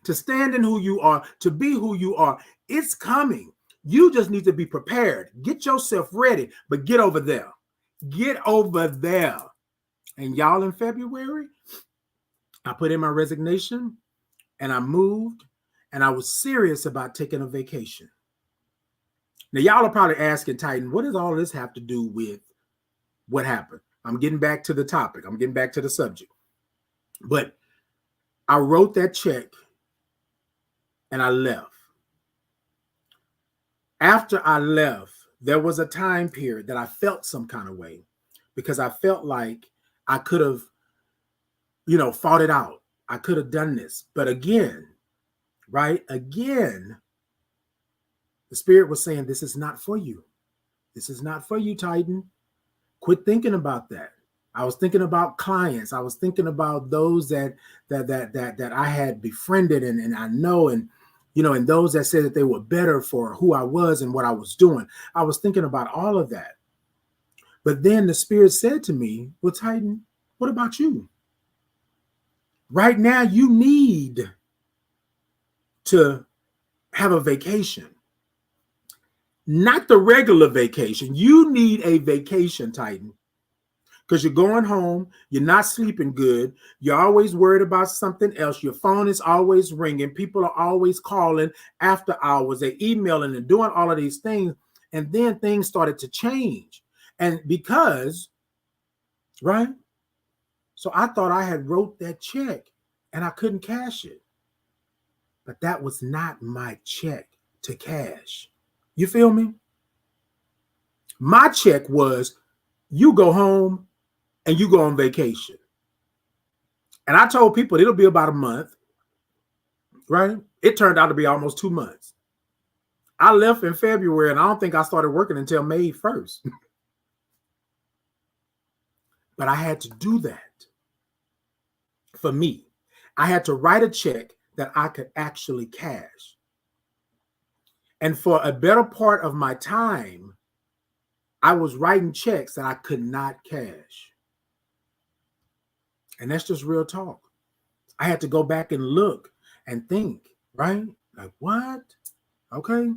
To stand in who you are, to be who you are, it's coming. You just need to be prepared. Get yourself ready, but get over there. Get over there. And y'all, in February, I put in my resignation and I moved and I was serious about taking a vacation. Now, y'all are probably asking, Titan, what does all this have to do with what happened? I'm getting back to the topic. I'm getting back to the subject. But I wrote that check and I left. After I left, there was a time period that I felt some kind of way because I felt like I could have, fought it out. I could have done this. But again, right? Again, the Spirit was saying, this is not for you. This is not for you, Titan. Quit thinking about that. I was thinking about clients. I was thinking about those that I had befriended and I know, and and those that said that they were better for who I was and what I was doing. I was thinking about all of that. But then the Spirit said to me, well, Titan, what about you? Right now, you need to have a vacation. Not the regular vacation. You need a vacation, Titan. Because you're going home, you're not sleeping good, you're always worried about something else, your phone is always ringing, people are always calling after hours, they're emailing and doing all of these things, and then things started to change. And because, right? So I thought I had wrote that check and I couldn't cash it. But that was not my check to cash. You feel me? My check was, you go home and you go on vacation. And I told people it'll be about a month, right? It turned out to be almost 2 months. I left in February and I don't think I started working until May 1st. But I had to do that for me. I had to write a check that I could actually cash. And for a better part of my time, I was writing checks that I could not cash. And that's just real talk. I had to go back and look and think, right? Like, what? Okay.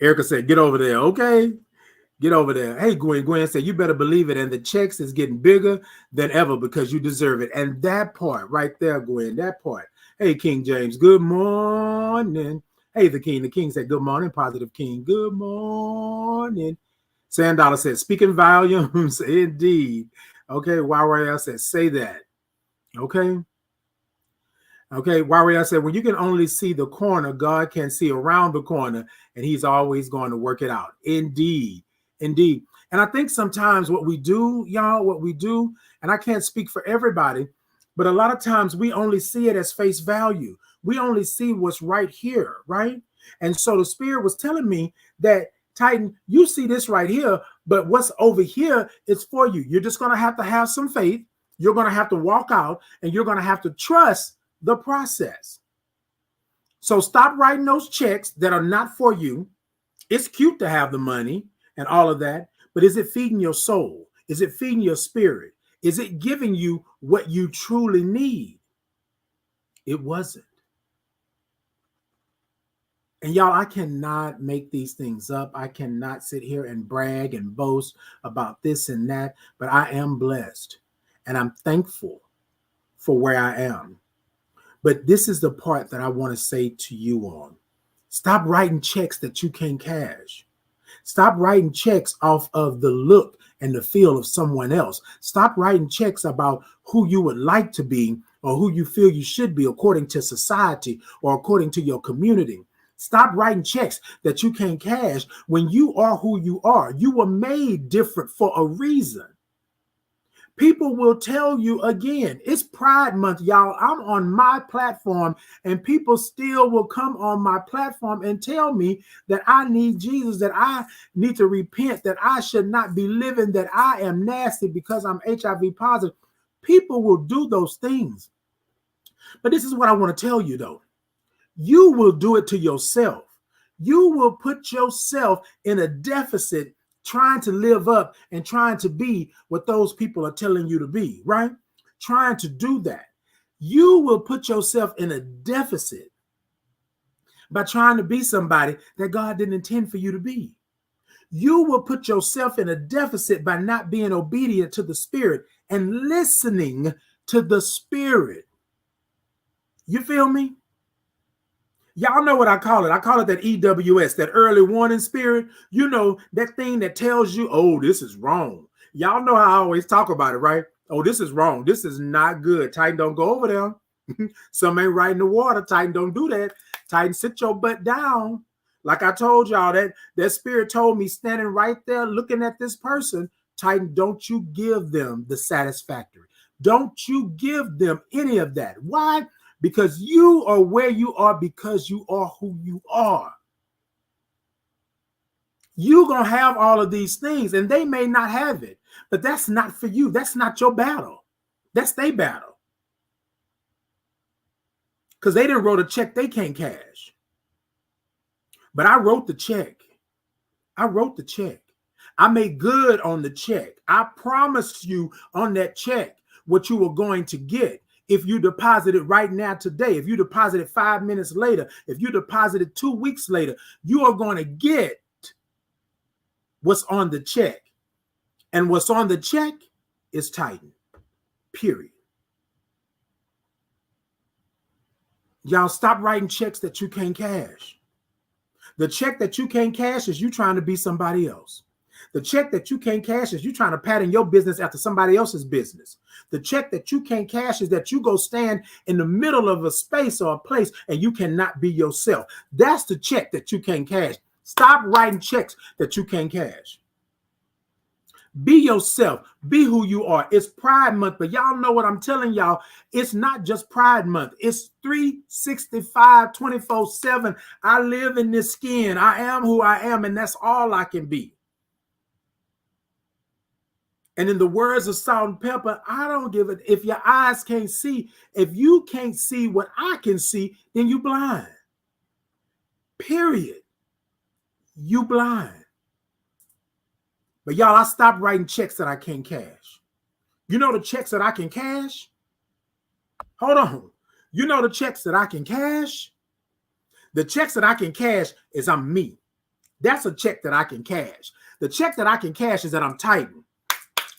Erica said, get over there. Okay. Get over there. Hey, Gwen. Gwen said, you better believe it. And the checks is getting bigger than ever because you deserve it. And that part right there, Gwen, that part. Hey, King James, good morning. Hey, the King. The King said, good morning, Positive King. Good morning. Sandala said, speaking volumes, indeed. Okay, YRL said, say that. Okay. Okay, YRL said, when you can only see the corner, God can see around the corner, and he's always going to work it out. Indeed. Indeed. And I think sometimes what we do, y'all, and I can't speak for everybody, but a lot of times we only see it as face value. We only see what's right here, right? And so the Spirit was telling me that, Titan, you see this right here, but what's over here is for you. You're just going to have some faith. You're going to have to walk out and you're going to have to trust the process. So stop writing those checks that are not for you. It's cute to have the money and all of that, but is it feeding your soul? Is it feeding your spirit? Is it giving you what you truly need? It wasn't. And y'all, I cannot make these things up. I cannot sit here and brag and boast about this and that, but I am blessed and I'm thankful for where I am. But this is the part that I want to say to you on. Stop writing checks that you can't cash. Stop writing checks off of the look and the feel of someone else. Stop writing checks about who you would like to be or who you feel you should be according to society or according to your community. Stop writing checks that you can't cash when you are who you are. You were made different for a reason. People will tell you again, it's Pride Month, y'all. I'm on my platform and people still will come on my platform and tell me that I need Jesus, that I need to repent, that I should not be living, that I am nasty because I'm HIV positive. People will do those things. But this is what I want to tell you, though. You will do it to yourself. You will put yourself in a deficit trying to live up and trying to be what those people are telling you to be, right? Trying to do that. You will put yourself in a deficit by trying to be somebody that God didn't intend for you to be. You will put yourself in a deficit by not being obedient to the Spirit and listening to the Spirit. You feel me? Y'all know what I call it. I call it that EWS, that early warning spirit. You know, that thing that tells you, oh, this is wrong. Y'all know how I always talk about it, right? Oh, this is wrong. This is not good. Titan, don't go over there. Some ain't right in the water. Titan, don't do that. Titan, sit your butt down. Like I told y'all, that spirit told me standing right there looking at this person, Titan, don't you give them the satisfactory. Don't you give them any of that. Why? Because you are where you are because you are who you are. You're going to have all of these things and they may not have it, but that's not for you. That's not your battle. That's their battle. Because they didn't wrote a check they can't cash. But I wrote the check. I wrote the check. I made good on the check. I promised you on that check what you were going to get. If you deposit it right now today, if you deposit it 5 minutes later, if you deposit it 2 weeks later, you are going to get what's on the check. And what's on the check is Titan, period. Y'all stop writing checks that you can't cash. The check that you can't cash is you trying to be somebody else. The check that you can't cash is you trying to pattern your business after somebody else's business. The check that you can't cash is that you go stand in the middle of a space or a place and you cannot be yourself. That's the check that you can't cash. Stop writing checks that you can't cash. Be yourself. Be who you are. It's Pride Month, but y'all know what I'm telling y'all. It's not just Pride Month. It's 365, 24/7. I live in this skin. I am who I am, and that's all I can be. And in the words of Salt and Pepper, I don't give it. If your eyes can't see, if you can't see what I can see, then you blind. Period. You blind. But y'all, I stopped writing checks that I can't cash. You know the checks that I can cash? Hold on. You know the checks that I can cash? The checks that I can cash is I'm me. That's a check that I can cash. The check that I can cash is that I'm Titan.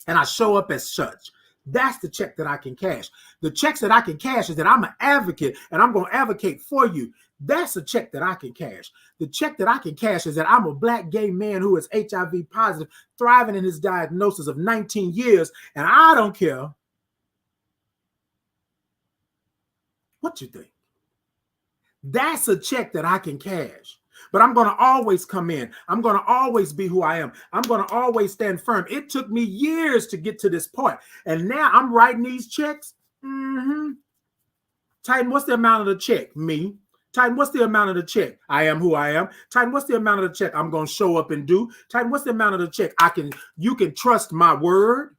And I show up as such. That's the check that I can cash. The checks that I can cash is that I'm an advocate and I'm going to advocate for you. That's a check that I can cash. The check that I can cash is that I'm a Black gay man who is HIV positive, thriving in his diagnosis of 19 years. And I don't care what you think. That's a check that I can cash. But I'm going to always come in. I'm going to always be who I am. I'm going to always stand firm. It took me years to get to this point. And now I'm writing these checks. Titan, what's the amount of the check? Me. Titan, what's the amount of the check? I am who I am. Titan, what's the amount of the check I'm going to show up and do? Titan, what's the amount of the check you can trust my word?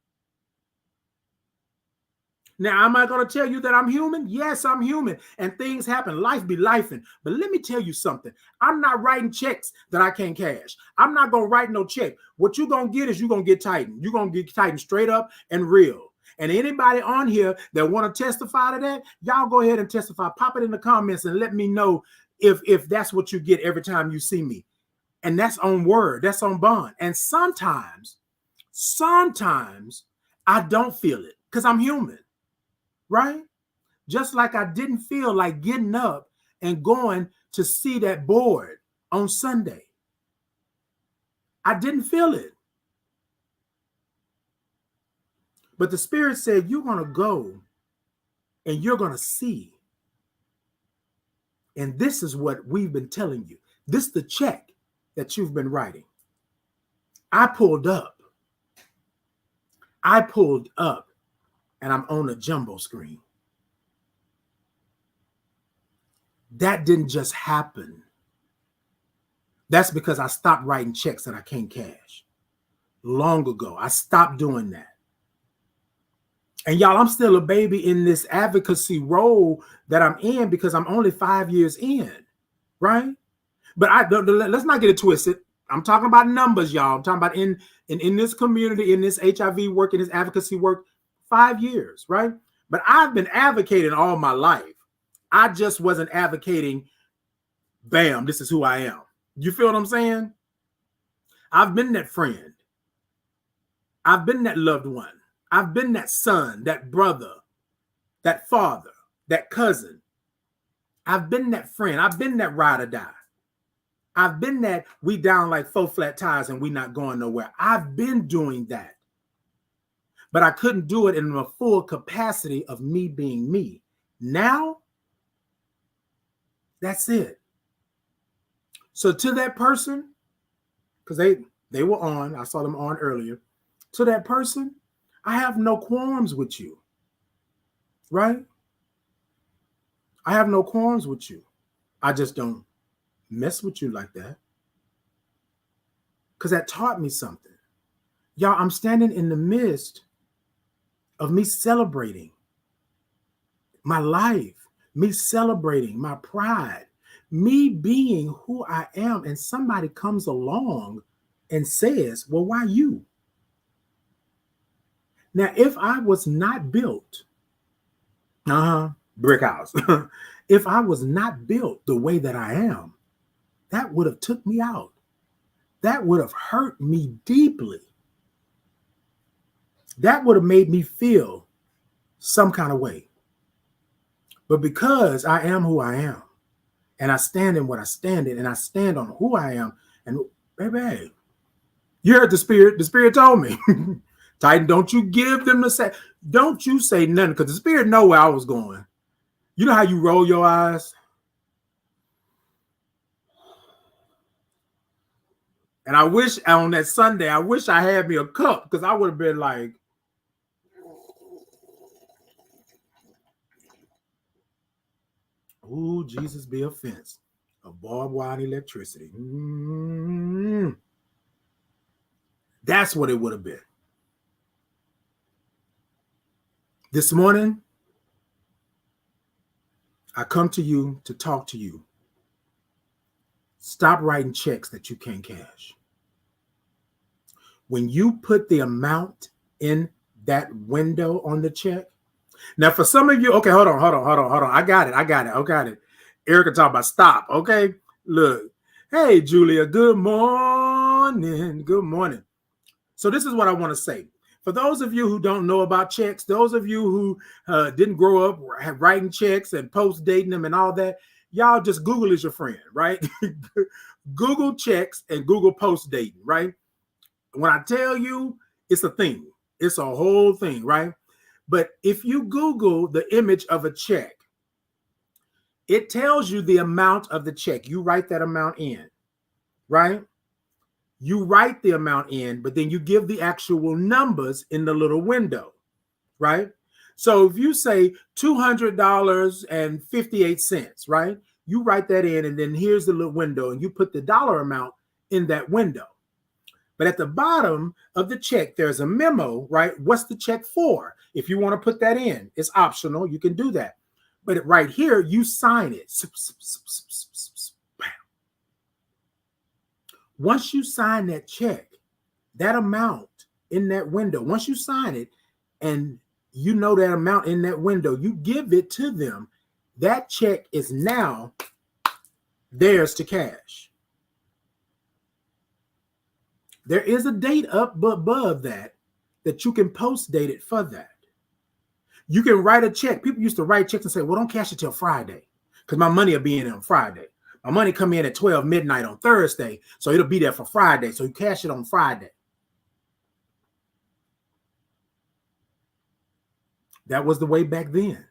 Now, am I going to tell you that I'm human? Yes, I'm human. And things happen. Life be lifing. But let me tell you something. I'm not writing checks that I can't cash. I'm not going to write no check. What you're going to get is you're going to get Titan. You're going to get Titan straight up and real. And anybody on here that want to testify to that, y'all go ahead and testify. Pop it in the comments and let me know if that's what you get every time you see me. And that's on word, that's on bond. And sometimes I don't feel it because I'm human, right? Just like I didn't feel like getting up and going to see that board on Sunday. I didn't feel it. But the Spirit said, you're going to go and you're going to see. And this is what we've been telling you. This is the check that you've been writing. I pulled up and I'm on a jumbo screen. That didn't just happen. That's because I stopped writing checks that I can't cash. Long ago, I stopped doing that. And y'all, I'm still a baby in this advocacy role that I'm in because I'm only 5 years in, right? But let's not get it twisted. I'm talking about numbers, y'all. I'm talking about in this community, in this HIV work, in this advocacy work, 5 years, right? But I've been advocating all my life. I just wasn't advocating, bam, this is who I am. You feel what I'm saying? I've been that friend. I've been that loved one. I've been that son, that brother, that father, that cousin. I've been that friend. I've been that ride or die. I've been that we down like 4 flat tires and we not going nowhere. I've been doing that. But I couldn't do it in a full capacity of me being me. Now, that's it. So to that person, because they were on, I saw them on earlier. To that person, I have no qualms with you, right? I have no qualms with you. I just don't mess with you like that. Because that taught me something. Y'all, I'm standing in the midst of me celebrating my life, me celebrating my pride, me being who I am, and somebody comes along and says, well, why you? Now, if I was not built, brick house, if I was not built the way that I am, that would have took me out. That would have hurt me deeply. That would have made me feel some kind of way. But because I am who I am, and I stand in what I stand in, and I stand on who I am, and baby, you heard the Spirit. The Spirit told me, Titan, don't you give them the say. Don't you say nothing, because the Spirit know where I was going. You know how you roll your eyes? And I wish on that Sunday, I wish I had me a cup, because I would have been like, ooh, Jesus be a fence of barbed wire and electricity. That's what it would have been. This morning, I come to you to talk to you. Stop writing checks that you can't cash. When you put the amount in that window on the check. Now, for some of you, okay, hold on. I got it. Erica talking about stop, okay? Look, hey, Julia, good morning. Good morning. So this is what I want to say. For those of you who don't know about checks, those of you who didn't grow up writing checks and post-dating them and all that, y'all just Google is your friend, right? Google checks and Google post-dating, right? When I tell you, it's a thing. It's a whole thing, right? But if you Google the image of a check, it tells you the amount of the check. You write that amount in, right? You write the amount in, but then you give the actual numbers in the little window, right? So if you say $200.58, right? You write that in, and then here's the little window, and you put the dollar amount in that window. But at the bottom of the check, there's a memo, right? What's the check for? If you want to put that in, it's optional. You can do that. But right here, you sign it. Once you sign that check, that amount in that window, once you sign it and you know that amount in that window, you give it to them. That check is now theirs to cash. There is a date up above that you can post date it for that. You can write a check. People used to write checks and say, well, don't cash it till Friday because my money will be in on Friday. My money come in at 12 midnight on Thursday, so it'll be there for Friday. So you cash it on Friday. That was the way back then.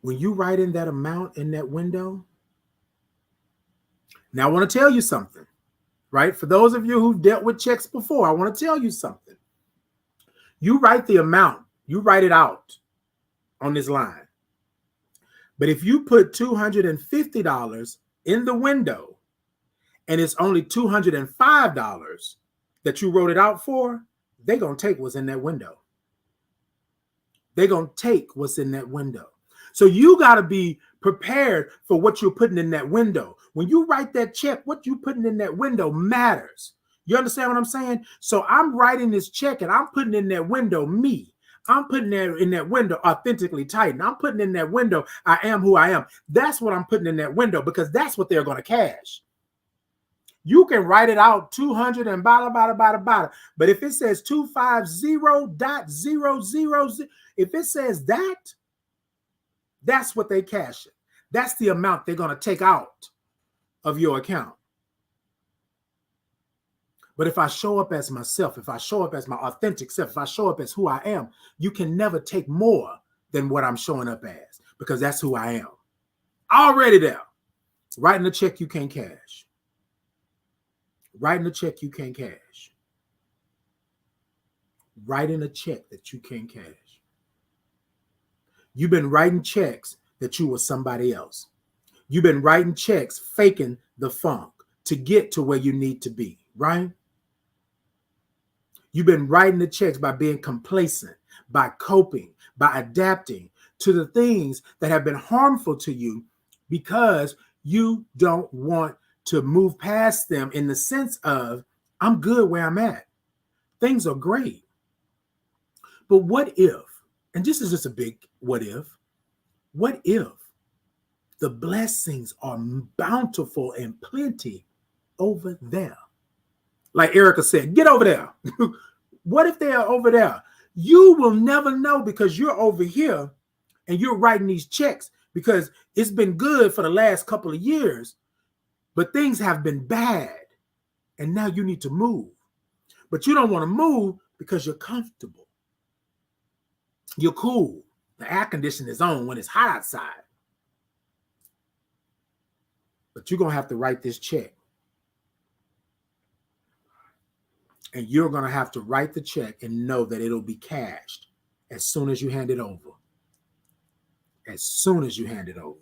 When you write in that amount in that window, now I want to tell you something, right? For those of you who've dealt with checks before, I want to tell you something. You write the amount, you write it out on this line. But if you put $250 in the window and it's only $205 that you wrote it out for, they're going to take what's in that window. They're going to take what's in that window. So you got to be prepared for what you're putting in that window. When you write that check, what you're putting in that window matters. You understand what I'm saying? So I'm writing this check and I'm putting in that window me. I'm putting in that window authentically Titan. I'm putting in that window I am who I am. That's what I'm putting in that window because that's what they're going to cash. You can write it out 200 and bada, bada, bada, bada. But if it says 250.000, if it says that, that's what they cash it. That's the amount they're going to take out of your account. But if I show up as myself, if I show up as my authentic self, if I show up as who I am, you can never take more than what I'm showing up as because that's who I am. Already there. Writing a check you can't cash. Writing a check you can't cash. Writing a check that you can't cash. You've been writing checks that you were somebody else. You've been writing checks faking the funk to get to where you need to be, right? You've been writing the checks by being complacent, by coping, by adapting to the things that have been harmful to you because you don't want to move past them in the sense of, I'm good where I'm at. Things are great. But what if, and this is just a big what if the blessings are bountiful and plenty over there? Like Erica said, get over there. What if they are over there? You will never know because you're over here and you're writing these checks because it's been good for the last couple of years, but things have been bad and now you need to move. But you don't want to move because you're comfortable. You're cool. The air conditioning is on when it's hot outside. But you're going to have to write this check. And you're going to have to write the check and know that it'll be cashed as soon as you hand it over. As soon as you hand it over.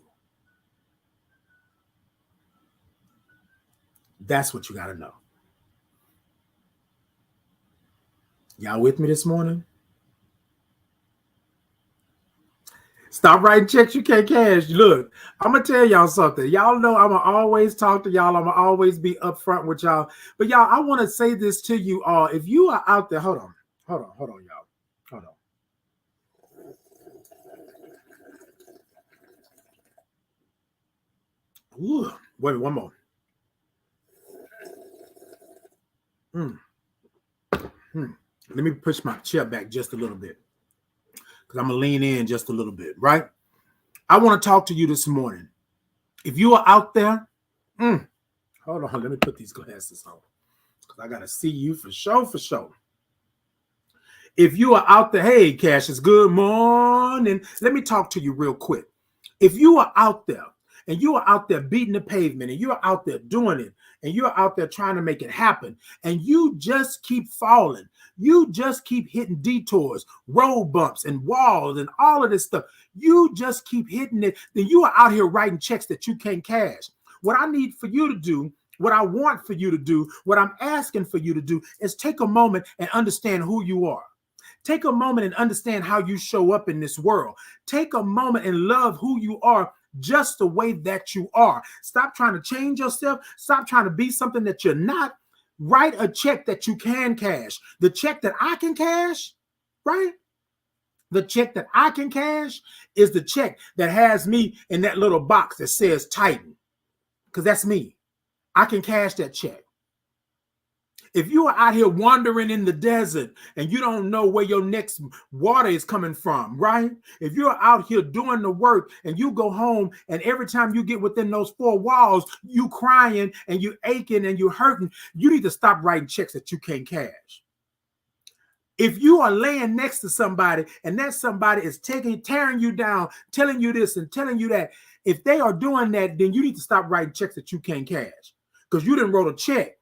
That's what you got to know. Y'all with me this morning? Stop writing checks you can't cash. Look, I'm going to tell y'all something. Y'all know I'm going to always talk to y'all. I'm going to always be upfront with y'all. But y'all, I want to say this to you all. If you are out there, hold on, y'all. Hold on. Ooh, wait, one more. Let me push my chair back just a little bit. Because I'm going to lean in just a little bit, right? I want to talk to you this morning. If you are out there, hold on, let me put these glasses on. Because I got to see you for sure. If you are out there, hey, Cassius, good morning. Let me talk to you real quick. If you are out there, and you are out there beating the pavement, and you are out there doing it, and you're out there trying to make it happen, and you just keep falling, you just keep hitting detours, road bumps, and walls, and all of this stuff, you just keep hitting it, then you are out here writing checks that you can't cash. What I need for you to do, what I want for you to do, what I'm asking for you to do is take a moment and understand who you are. Take a moment and understand how you show up in this world. Take a moment and love who you are just the way that you are. Stop trying to change yourself. Stop trying to be something that you're not. Write a check that you can cash. The check that I can cash, right? The check that I can cash is the check that has me in that little box that says Titan, because that's me. I can cash that check. If you are out here wandering in the desert and you don't know where your next water is coming from, right? If you're out here doing the work and you go home and every time you get within those four walls, you crying and you aching and you hurting, you need to stop writing checks that you can't cash. If you are laying next to somebody and that somebody is tearing you down, telling you this and telling you that, if they are doing that, then you need to stop writing checks that you can't cash, because you didn't wrote a check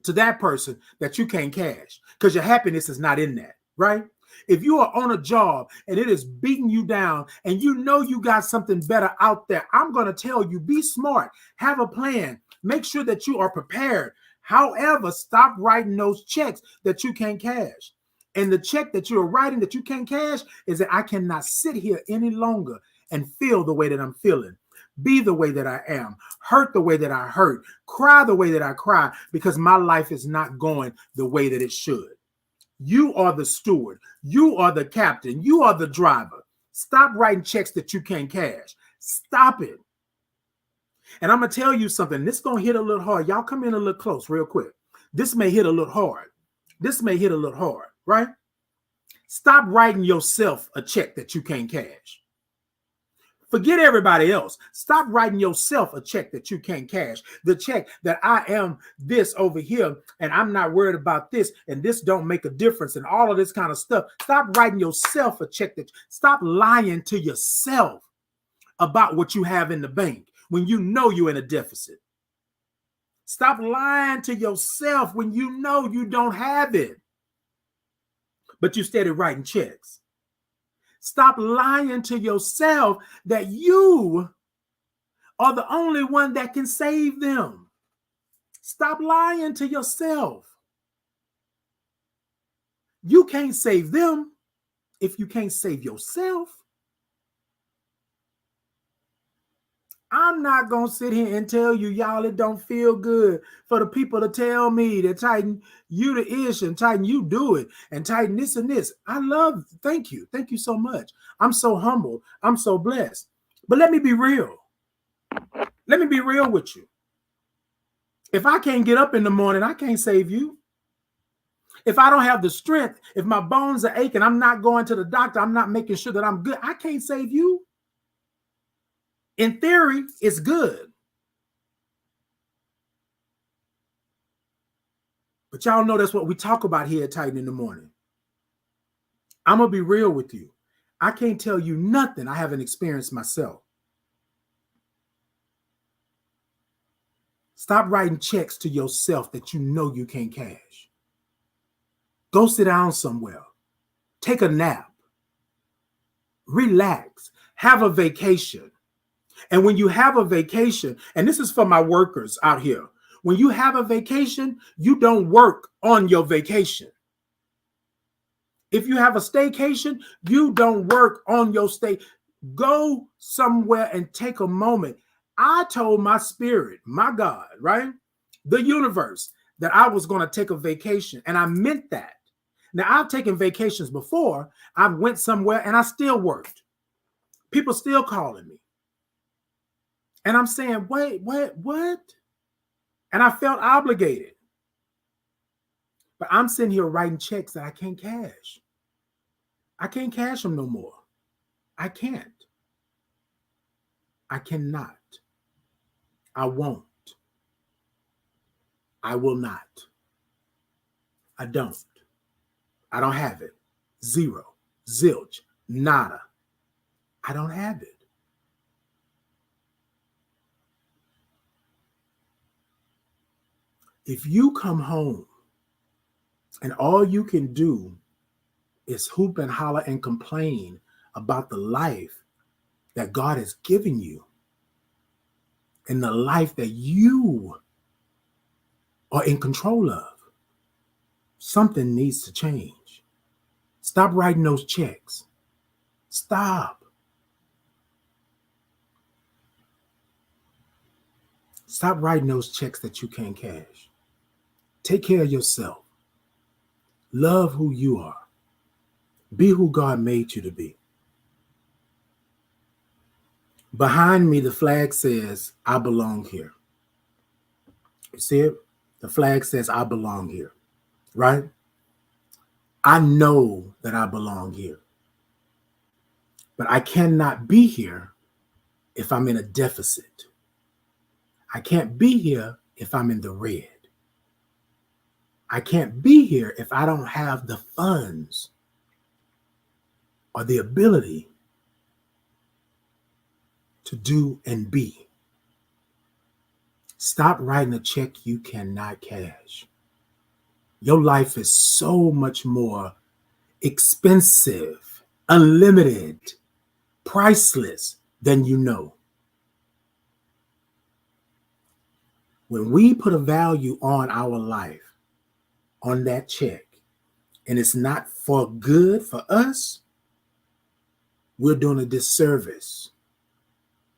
to that person that you can't cash, because your happiness is not in that, right? If you are on a job and it is beating you down and you know you got something better out there, I'm going to tell you, be smart, have a plan, make sure that you are prepared. However, stop writing those checks that you can't cash. And the check that you're writing that you can't cash is that I cannot sit here any longer and feel the way that I'm feeling, be the way that I am, hurt the way that I hurt, cry the way that I cry, because my life is not going the way that it should. You are the steward. You are the captain. You are the driver. Stop writing checks that you can't cash. Stop it. And I'm going to tell you something. This is going to hit a little hard. Y'all come in a little close real quick. This may hit a little hard. This may hit a little hard, right? Stop writing yourself a check that you can't cash. Forget everybody else. Stop writing yourself a check that you can't cash. The check that I am this over here and I'm not worried about this and this don't make a difference and all of this kind of stuff. Stop writing yourself a check stop lying to yourself about what you have in the bank when you know you're in a deficit. Stop lying to yourself when you know you don't have it, but you started writing checks. Stop lying to yourself that you are the only one that can save them. Stop lying to yourself. You can't save them if you can't save yourself. I'm not going to sit here and tell you, y'all, it don't feel good for the people to tell me that Titan, you the ish, and Titan, you do it, and Titan, this and this. Thank you. Thank you so much. I'm so humble. I'm so blessed. But let me be real. Let me be real with you. If I can't get up in the morning, I can't save you. If I don't have the strength, if my bones are aching, I'm not going to the doctor, I'm not making sure that I'm good, I can't save you. In theory, it's good. But y'all know that's what we talk about here at Titan in the Morning. I'm going to be real with you. I can't tell you nothing I haven't experienced myself. Stop writing checks to yourself that you know you can't cash. Go sit down somewhere. Take a nap. Relax. Have a vacation. And when you have a vacation, and this is for my workers out here, when you have a vacation, you don't work on your vacation. If you have a staycation, you don't work on your stay. Go somewhere and take a moment. I told my spirit, my God, right? The universe, that I was going to take a vacation, and I meant that. Now, I've taken vacations before. I went somewhere and I still worked. People still calling me. And I'm saying, wait, what? And I felt obligated. But I'm sitting here writing checks that I can't cash. I can't cash them no more. I can't. I cannot. I won't. I will not. I don't. I don't have it. Zero. Zilch. Nada. I don't have it. If you come home and all you can do is hoop and holler and complain about the life that God has given you and the life that you are in control of, something needs to change. Stop writing those checks. Stop. Stop writing those checks that you can't cash. Take care of yourself. Love who you are. Be who God made you to be. Behind me, the flag says, I belong here. You see it? The flag says, I belong here, right? I know that I belong here, but I cannot be here if I'm in a deficit. I can't be here if I'm in the red. I can't be here if I don't have the funds or the ability to do and be. Stop writing a check you cannot cash. Your life is so much more expensive, unlimited, priceless than you know. When we put a value on our life, on that check, and it's not for good for us, we're doing a disservice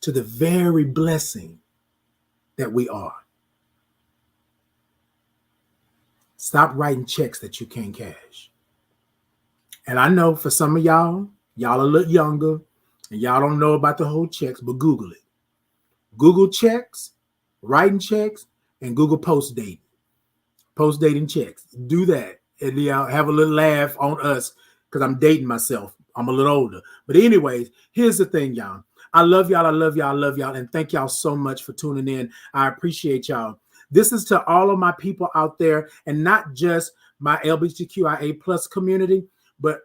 to the very blessing that we are. Stop writing checks that you can't cash. And I know for some of y'all are a little younger and y'all don't know about the whole checks, but Google it. Google checks, writing checks, and Google post dating checks. Do that. And y'all have a little laugh on us because I'm dating myself. I'm a little older. But anyways, here's the thing, y'all. I love y'all. I love y'all. I love y'all. And thank y'all so much for tuning in. I appreciate y'all. This is to all of my people out there, and not just my LGBTQIA plus community, but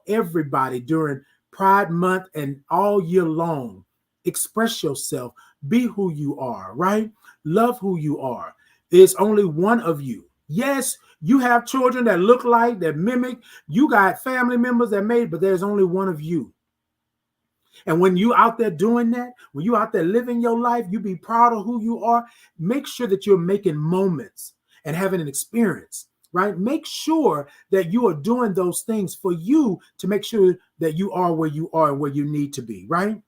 everybody during Pride Month and all year long. Express yourself. Be who you are, right? Love who you are. There's only one of you. Yes, you have children that look like, that mimic. You got family members that made, but there's only one of you. And when you out there doing that, when you out there living your life, you be proud of who you are. Make sure that you're making moments and having an experience, right? Make sure that you are doing those things for you to make sure that you are where you are and where you need to be, right?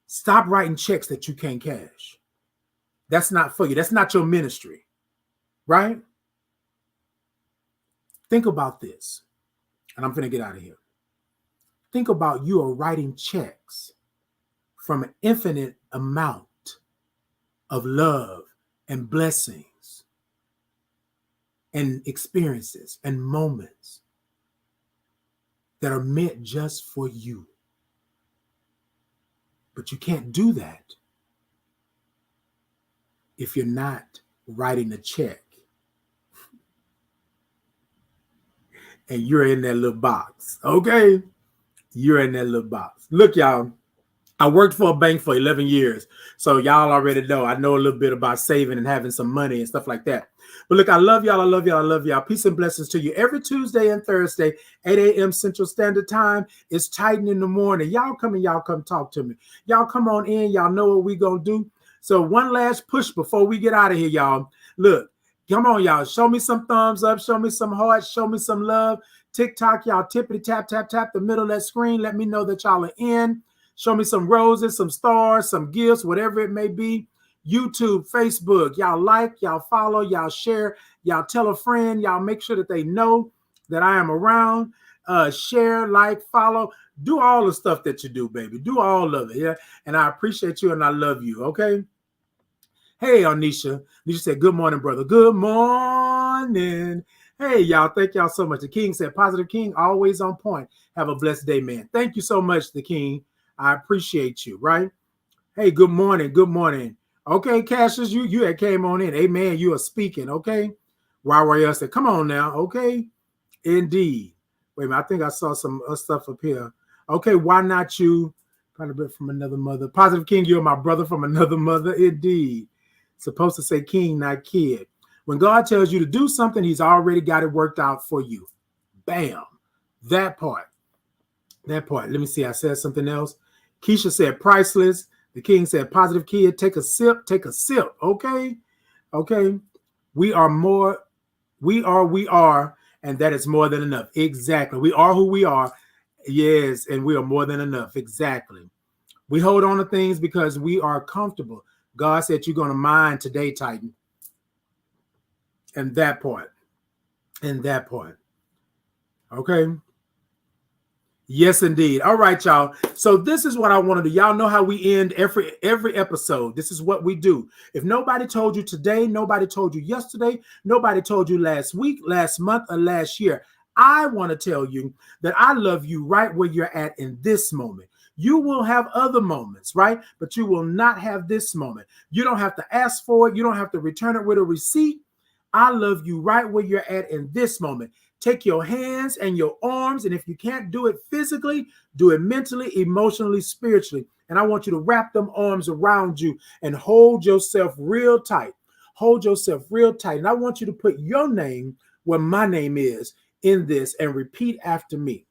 Stop writing checks that you can't cash. That's not for you. That's not your ministry, right? Think about this, and I'm going to get out of here. Think about you are writing checks from an infinite amount of love and blessings and experiences and moments that are meant just for you. But you can't do that if you're not writing a check and you're in that little box, okay? You're in that little box. Look, y'all, I worked for a bank for 11 years. So y'all already know, I know a little bit about saving and having some money and stuff like that. But look, I love y'all. I love y'all. I love y'all. Peace and blessings to you. Every Tuesday and Thursday, 8 a.m. Central Standard Time. It's Titan in the morning. Y'all come talk to me. Y'all come on in. Y'all know what we going to do. So one last push before we get out of here, y'all. Look, come on, y'all. Show me some thumbs up. Show me some hearts. Show me some love. TikTok, y'all tippity tap, tap, tap the middle of that screen. Let me know that y'all are in. Show me some roses, some stars, some gifts, whatever it may be. YouTube, Facebook, y'all like, y'all follow, y'all share, y'all tell a friend, y'all make sure that they know that I am around. Share, like, follow, do all the stuff that you do, baby. Do all of it, yeah? And I appreciate you and I love you, okay? Hey, Anisha. Anisha said, good morning, brother. Good morning. Hey, y'all, thank y'all so much. The King said, Positive King, always on point. Have a blessed day, man. Thank you so much, the King. I appreciate you, right? Hey, good morning. Good morning. Okay, Cassius, you had came on in. Amen. You are speaking, okay? YYL said, come on now, okay? Indeed. Wait a minute, I think I saw some stuff up here. Okay, why not you? Kind of bit from another mother. Positive King, you're my brother from another mother. Indeed. Supposed to say king, not kid. When God tells you to do something, he's already got it worked out for you. Bam. That part. That part. Let me see. I said something else. Keisha said priceless. The King said positive kid. Take a sip. Take a sip. Okay. Okay. We are. And that is more than enough. Exactly. We are who we are. Yes. And we are more than enough. Exactly. We hold on to things because we are comfortable. God said you're going to mine today, Titan. And that part. And that part. Okay. Yes, indeed. All right, y'all. So this is what I want to do. Y'all know how we end every episode. This is what we do. If nobody told you today, nobody told you yesterday, nobody told you last week, last month, or last year, I want to tell you that I love you right where you're at in this moment. You will have other moments, right? But you will not have this moment. You don't have to ask for it. You don't have to return it with a receipt. I love you right where you're at in this moment. Take your hands and your arms, and if you can't do it physically, do it mentally, emotionally, spiritually. And I want you to wrap them arms around you and hold yourself real tight. Hold yourself real tight. And I want you to put your name where my name is in this and repeat after me,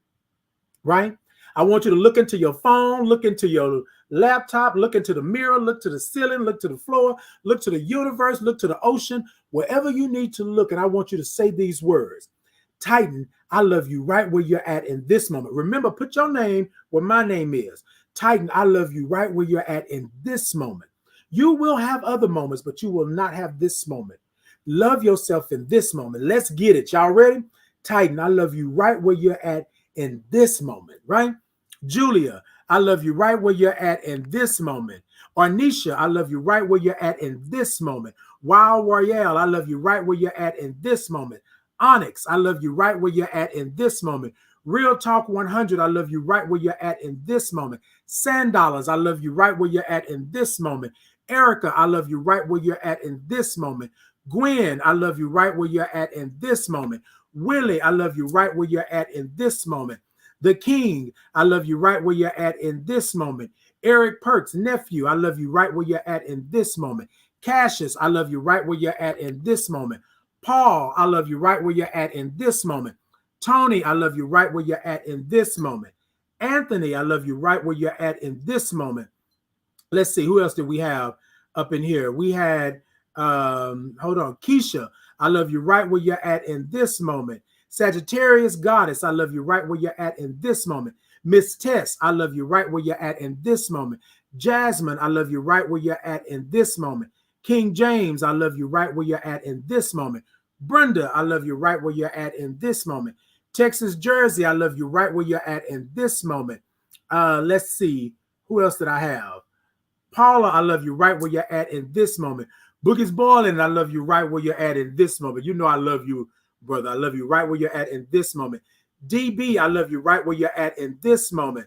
right? I want you to look into your phone, look into your laptop, look into the mirror, look to the ceiling, look to the floor, look to the universe, look to the ocean, wherever you need to look. And I want you to say these words. Titan, I love you right where you're at in this moment. Remember, put your name where my name is. Titan, I love you right where you're at in this moment. You will have other moments, but you will not have this moment. Love yourself in this moment. Let's get it. Y'all ready? Titan, I love you right where you're at in this moment, right? Julia, I love you right where you're at in this moment. Arnisha, I love you right where you're at in this moment. Wild Royale, I love you right where you're at in this moment. Onyx, I love you right where you're at in this moment. Real Talk 100, I love you right where you're at in this moment. Sandollars, I love you right where you're at in this moment. Erica, I love you right where you're at in this moment. Gwen, I love you right where you're at in this moment. Willie, I love you right where you're at in this moment. The King, I love you right where you're at in this moment. Eric Perks, nephew, I love you right where you're at in this moment. Cassius, I love you right where you're at in this moment. Paul, I love you right where you're at in this moment. Tony, I love you right where you're at in this moment. Anthony, I love you right where you're at in this moment. Let's see, who else did we have up in here? We had, hold on, Keisha, I love you right where you're at in this moment. Sagittarius Goddess, I love you right where you're at in this moment. Miss Tess, I love you right where you're at in this moment. Jasmine, I love you right where you're at in this moment. King James, I love you right where you're at in this moment. Brenda, I love you right where you're at in this moment. Texas Jersey, I love you right where you're at in this moment. Let's see, who else did I have? Paula, I love you right where you're at in this moment. Boogie's Boiling, I love you right where you're at in this moment. You know I love you, brother. I love you right where you're at in this moment. DB, I love you right where you're at in this moment.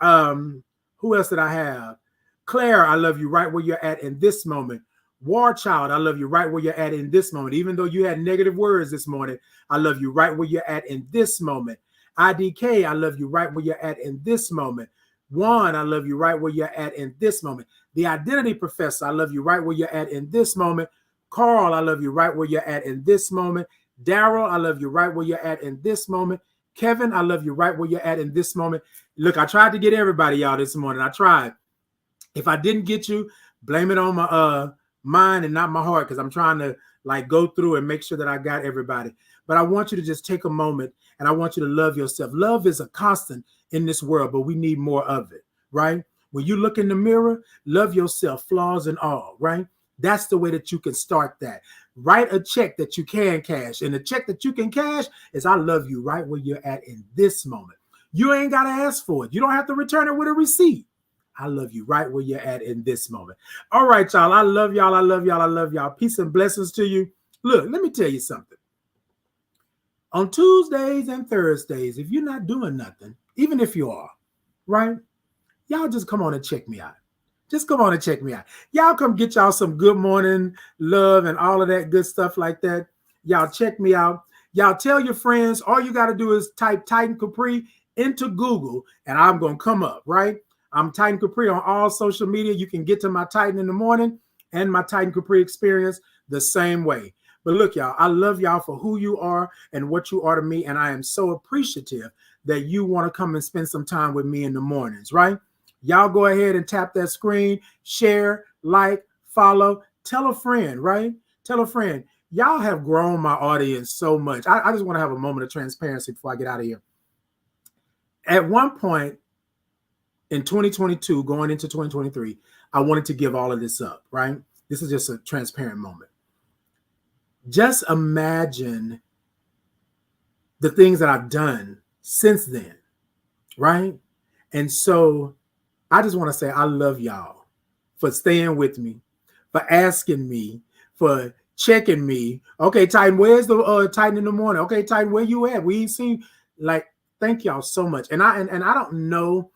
Who else did I have? Claire, I love you right where you're at in this moment. War Child, I love you right where you're at in this moment. Even though you had negative words this morning, I love you right where you're at in this moment. IDK, I love you right where you're at in this moment. Juan, I love you right where you're at in this moment. The Identity Professor, I love you right where you're at in this moment. Carl, I love you right where you're at in this moment. Daryl, I love you right where you're at in this moment. Kevin, I love you right where you're at in this moment. Look, I tried to get everybody, y'all, this morning. I tried. If I didn't get you, blame it on my mind and not my heart, because I'm trying to like go through and make sure that I got everybody. But I want you to just take a moment and I want you to love yourself. Love is a constant in this world, but we need more of it, right? When you look in the mirror, love yourself, flaws and all, right? That's the way that you can start that. Write a check that you can cash. And the check that you can cash is I love you right where you're at in this moment. You ain't got to ask for it. You don't have to return it with a receipt. I love you right where you're at in this moment. All right, y'all. I love y'all. I love y'all. I love y'all. Peace and blessings to you. Look, let me tell you something. On Tuesdays and Thursdays, if you're not doing nothing, even if you are, right? Y'all just come on and check me out. Just come on and check me out. Y'all come get y'all some good morning love and all of that good stuff like that. Y'all check me out. Y'all tell your friends. All you got to do is type Titan Capri into Google and I'm going to come up, right? I'm Titan Capri on all social media. You can get to my Titan in the morning and my Titan Capri experience the same way. But look, y'all, I love y'all for who you are and what you are to me. And I am so appreciative that you want to come and spend some time with me in the mornings, right? Y'all go ahead and tap that screen, share, like, follow, tell a friend, right? Tell a friend. Y'all have grown my audience so much. I just want to have a moment of transparency before I get out of here. At one point in 2022, going into 2023, I wanted to give all of this up, right? This is just a transparent moment. Just imagine the things that I've done since then, right? And so I just want to say I love y'all for staying with me, for asking me, for checking me. Okay, Titan, where's the Titan in the morning? Okay, Titan, where you at? We ain't seen, like, thank y'all so much. And I don't know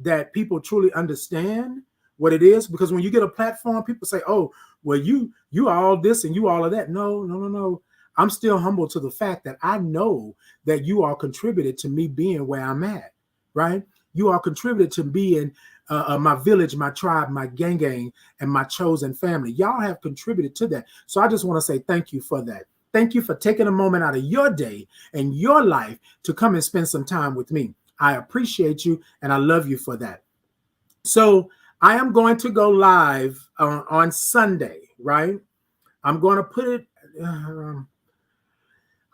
that people truly understand what it is, because when you get a platform, people say, oh, well, you are all this and you all of that. No, no, no, no. I'm still humble to the fact that I know that you all contributed to me being where I'm at, right? You all contributed to being my village, my tribe, my gang, and my chosen family. Y'all have contributed to that. So I just want to say thank you for that. Thank you for taking a moment out of your day and your life to come and spend some time with me. I appreciate you and I love you for that. So I am going to go live on Sunday, right? I'm going to put it...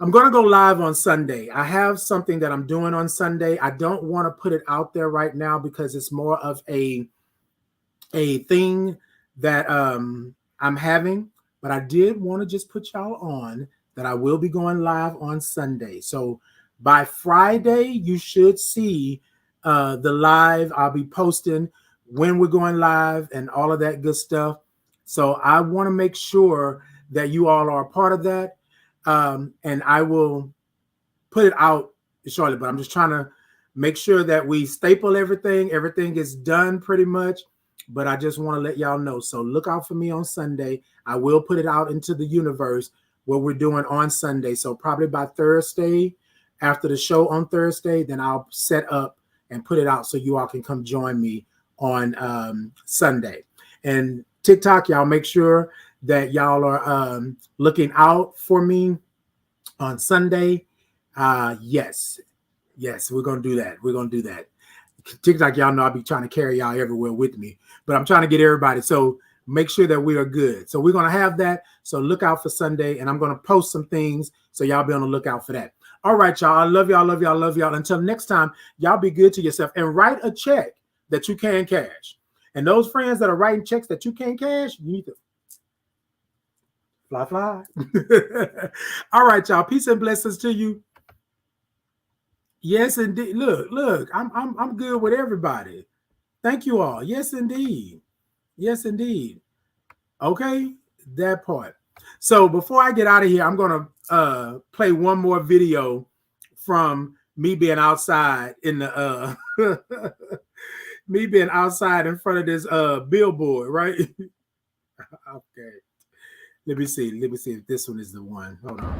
I'm going to go live on Sunday. I have something that I'm doing on Sunday. I don't want to put it out there right now because it's more of a thing that I'm having, but I did want to just put y'all on that I will be going live on Sunday. So by Friday, you should see the live. I'll be posting when we're going live and all of that good stuff. So I want to make sure that you all are a part of that. And I will put it out shortly, but I'm just trying to make sure that we staple everything. Everything is done pretty much, but I just want to let y'all know. So look out for me on Sunday. I will put it out into the universe what we're doing on Sunday. So probably by Thursday, after the show on Thursday, then I'll set up and put it out so you all can come join me on Sunday. And TikTok, y'all make sure that y'all are looking out for me on Sunday. Yes, we're going to do that. We're going to do that. TikTok, y'all know I'll be trying to carry y'all everywhere with me, but I'm trying to get everybody. So make sure that we are good. So we're going to have that. So look out for Sunday, and I'm going to post some things so y'all be on the lookout for that. All right, y'all. I love y'all, love y'all, love y'all. Until next time, y'all be good to yourself and write a check that you can cash. And those friends that are writing checks that you can't cash, you need to fly. All right, y'all. Peace and blessings to you. Yes, indeed. Look. I'm good with everybody. Thank you all. Yes, indeed. Yes, indeed. Okay, that part. So before I get out of here, I'm gonna play one more video from me being outside in the me being outside in front of this billboard, right? Okay. Let me see if this one is the one. Hold on.